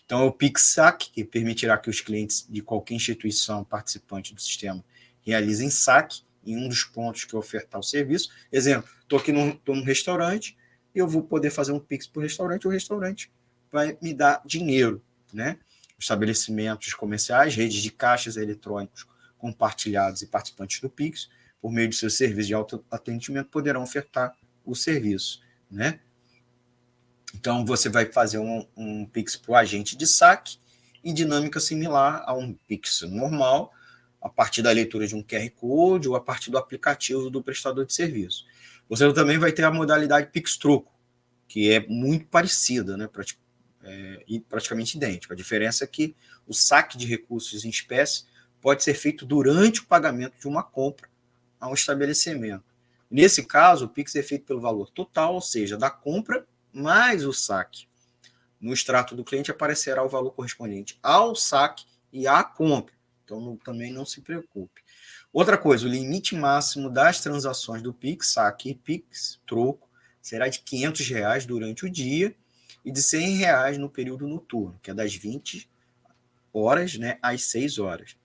Então, é o PIX-SAC, que permitirá que os clientes de qualquer instituição participante do sistema realizem saque em um dos pontos que ofertar o serviço. Exemplo, estou num restaurante e eu vou poder fazer um Pix para o restaurante vai me dar dinheiro, né? Estabelecimentos comerciais, redes de caixas eletrônicos compartilhados e participantes do Pix, por meio de seus serviços de autoatendimento, poderão ofertar o serviço, né? Então, você vai fazer um Pix para o agente de saque em dinâmica similar a um Pix normal, a partir da leitura de um QR Code ou a partir do aplicativo do prestador de serviço. Você também vai ter a modalidade Pix Troco, que é muito parecida, né? E praticamente idêntica. A diferença é que o saque de recursos em espécie pode ser feito durante o pagamento de uma compra a um estabelecimento. Nesse caso, o Pix é feito pelo valor total, ou seja, da compra mais o saque. No extrato do cliente aparecerá o valor correspondente ao saque e à compra. Então, também não se preocupe. Outra coisa, o limite máximo das transações do Pix, saque e Pix Troco será de R$ 500 durante o dia e de R$ 100 no período noturno, que é das 20 horas, né, às 6 horas.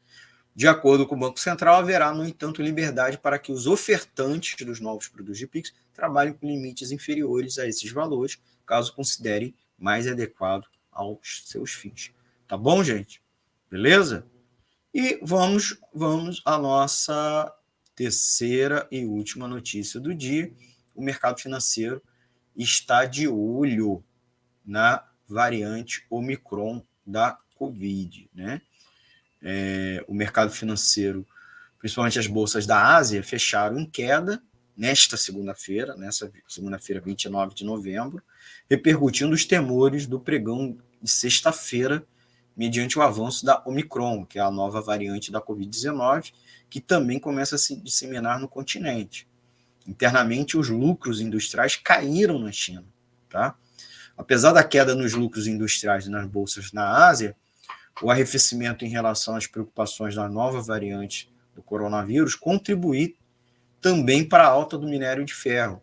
De acordo com o Banco Central, haverá, no entanto, liberdade para que os ofertantes dos novos produtos de Pix trabalhem com limites inferiores a esses valores, caso considerem mais adequado aos seus fins. Tá bom, gente? Beleza? E vamos à nossa terceira e última notícia do dia. O mercado financeiro está de olho na variante Omicron da Covid, né? O mercado financeiro, principalmente as bolsas da Ásia, fecharam em queda nessa segunda-feira, 29 de novembro, repercutindo os temores do pregão de sexta-feira, mediante o avanço da Omicron, que é a nova variante da Covid-19, que também começa a se disseminar no continente. Internamente, os lucros industriais caíram na China. Tá? Apesar da queda nos lucros industriais nas bolsas na Ásia, o arrefecimento em relação às preocupações da nova variante do coronavírus contribuiu também para a alta do minério de ferro,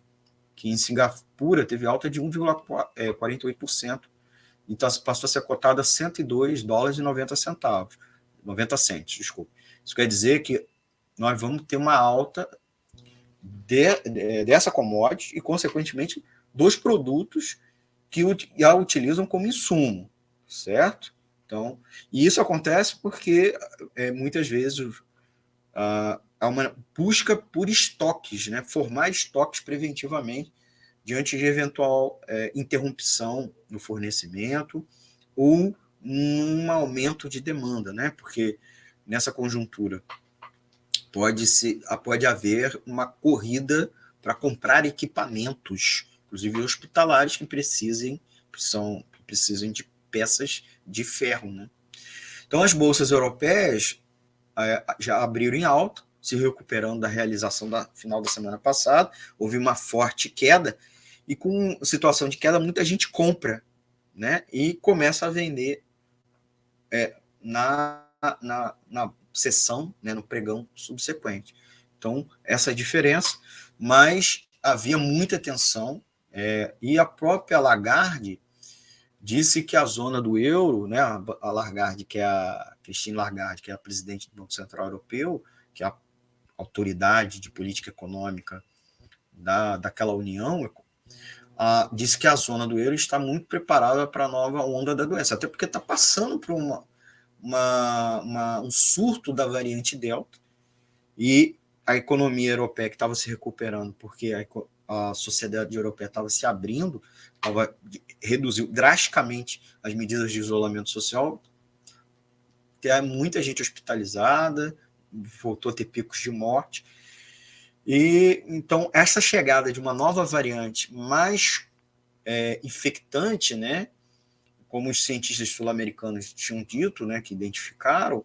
que em Singapura teve alta de 1,48%, então passou a ser cotada a $102,90. 90 centos, desculpa. Isso quer dizer que nós vamos ter uma alta dessa commodity e, consequentemente, dos produtos que a utilizam como insumo, certo? Então, e isso acontece porque muitas vezes há uma busca por estoques, né? Formar estoques preventivamente diante de eventual interrupção no fornecimento ou um aumento de demanda, né? Porque nessa conjuntura pode haver uma corrida para comprar equipamentos, inclusive hospitalares, que precisem de peças de ferro, né? Então, as bolsas europeias já abriram em alta, se recuperando da realização da final da semana passada. Houve uma forte queda, e com situação de queda, muita gente compra, né? E começa a vender na sessão, né, no pregão subsequente. Então, essa é a diferença, mas havia muita tensão, e a própria Lagarde disse que a zona do euro, né, a Lagarde, que é a Christine Lagarde, que é a presidente do Banco Central Europeu, que é a autoridade de política econômica daquela união, disse que a zona do euro está muito preparada para a nova onda da doença, até porque está passando por um surto da variante Delta, e a economia europeia, que estava se recuperando porque a sociedade europeia estava se abrindo, reduziu drasticamente as medidas de isolamento social, tem muita gente hospitalizada, voltou a ter picos de morte. E então essa chegada de uma nova variante mais infectante, né, como os cientistas sul-americanos tinham dito, né, que identificaram,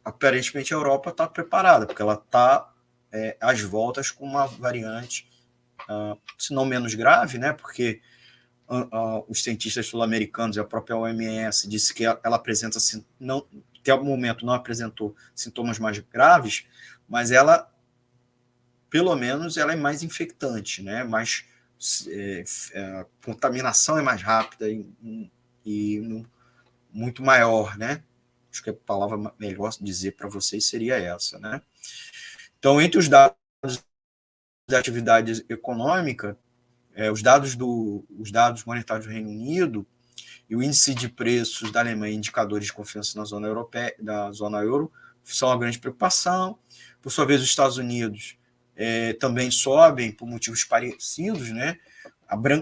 aparentemente a Europa está preparada, porque ela está às voltas com uma variante, se não menos grave, né, porque os cientistas sul-americanos e a própria OMS disse que ela apresenta, até o momento não apresentou sintomas mais graves, mas ela, pelo menos, ela é mais infectante, né, a contaminação é mais rápida e muito maior, né? Acho que a palavra melhor dizer para vocês seria essa, né? Então, entre os dados da atividade econômica, os dados monetários do Reino Unido e o índice de preços da Alemanha, indicadores de confiança na zona europeia, da zona euro, são uma grande preocupação. Por sua vez, os Estados Unidos também sobem por motivos parecidos, né?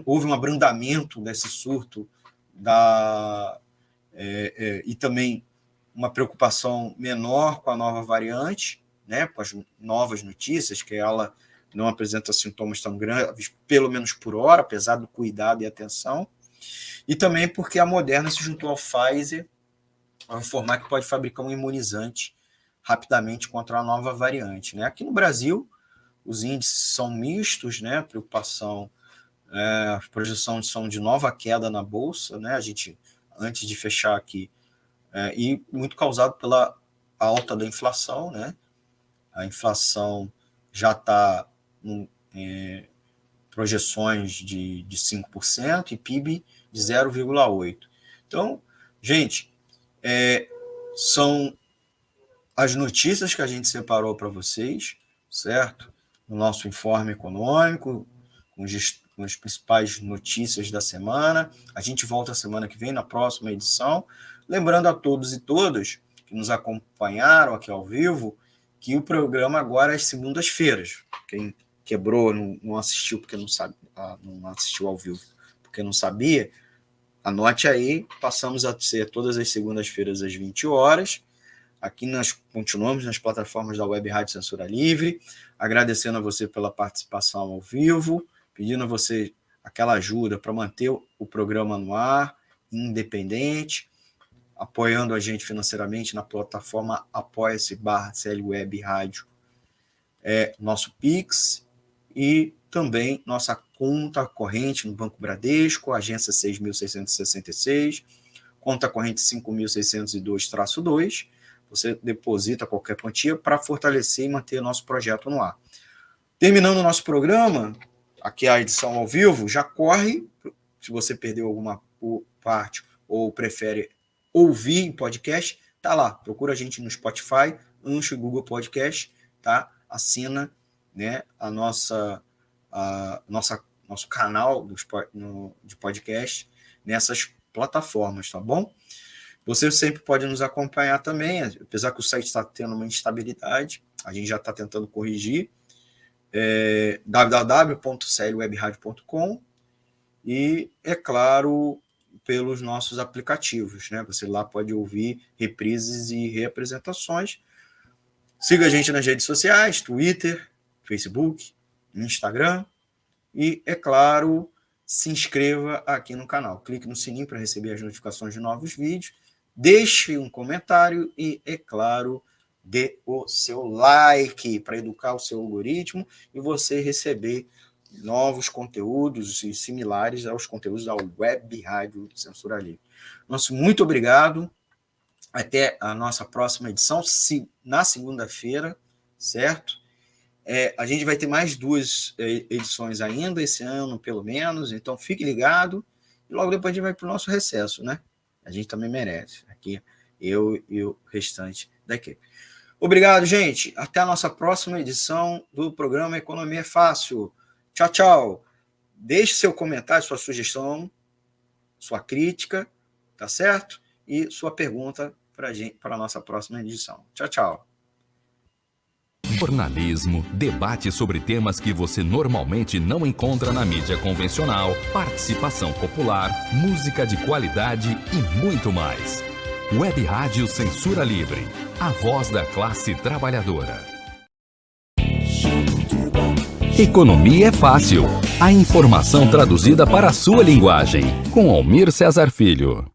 Houve um abrandamento desse surto e também uma preocupação menor com a nova variante, né? Com as novas notícias, que ela não apresenta sintomas tão graves, pelo menos por hora, apesar do cuidado e atenção. E também porque a Moderna se juntou ao Pfizer a informar que pode fabricar um imunizante rapidamente contra a nova variante, né? Aqui no Brasil, os índices são mistos, né? As projeções são de nova queda na Bolsa, né? A gente, antes de fechar aqui, e muito causado pela alta da inflação, né? A inflação já está projeções de 5% e PIB de 0,8%. Então, gente, são as notícias que a gente separou para vocês, certo? No nosso informe econômico, com as principais notícias da semana. A gente volta a semana que vem, na próxima edição. Lembrando a todos e todas que nos acompanharam aqui ao vivo, que o programa agora é às segundas-feiras. Quem quebrou, não assistiu porque não sabe, não assistiu ao vivo porque não sabia, anote aí, passamos a ser todas as segundas-feiras às 20 horas. Aqui nós continuamos nas plataformas da Web Rádio Censura Livre, agradecendo a você pela participação ao vivo, pedindo a você aquela ajuda para manter o programa no ar, independente, apoiando a gente financeiramente na plataforma apoia-se/CL Web Rádio, nosso Pix, e também nossa conta corrente no Banco Bradesco, agência 6.666, conta corrente 5.602-2, você deposita qualquer quantia para fortalecer e manter nosso projeto no ar. Terminando o nosso programa, aqui a edição ao vivo, já corre, se você perdeu alguma parte ou prefere ouvir em podcast, tá lá, procura a gente no Spotify, Ancho e Google Podcast, tá? Assina, né, nosso canal de podcast nessas plataformas, tá bom? Você sempre pode nos acompanhar também, apesar que o site está tendo uma instabilidade, a gente já está tentando corrigir, www.clwebradio.com e, é claro, pelos nossos aplicativos, né? Você lá pode ouvir reprises e reapresentações. Siga a gente nas redes sociais, Twitter, Facebook, Instagram e, é claro, se inscreva aqui no canal. Clique no sininho para receber as notificações de novos vídeos, deixe um comentário e, é claro, dê o seu like para educar o seu algoritmo e você receber novos conteúdos e similares aos conteúdos da Web Rádio Censura Livre. Nosso muito obrigado. Até a nossa próxima edição, na segunda-feira, certo? A gente vai ter mais 2 edições ainda, esse ano, pelo menos, então fique ligado. E logo depois a gente vai para o nosso recesso, né? A gente também merece. Aqui, eu e o restante da equipe. Obrigado, gente. Até a nossa próxima edição do programa Economia é Fácil. Tchau, tchau. Deixe seu comentário, sua sugestão, sua crítica, tá certo? E sua pergunta para a nossa próxima edição. Tchau, tchau. Jornalismo, debate sobre temas que você normalmente não encontra na mídia convencional, participação popular, música de qualidade e muito mais. Web Rádio Censura Livre, a voz da classe trabalhadora. Economia é fácil. A informação traduzida para a sua linguagem. Com Almir Cesar Filho.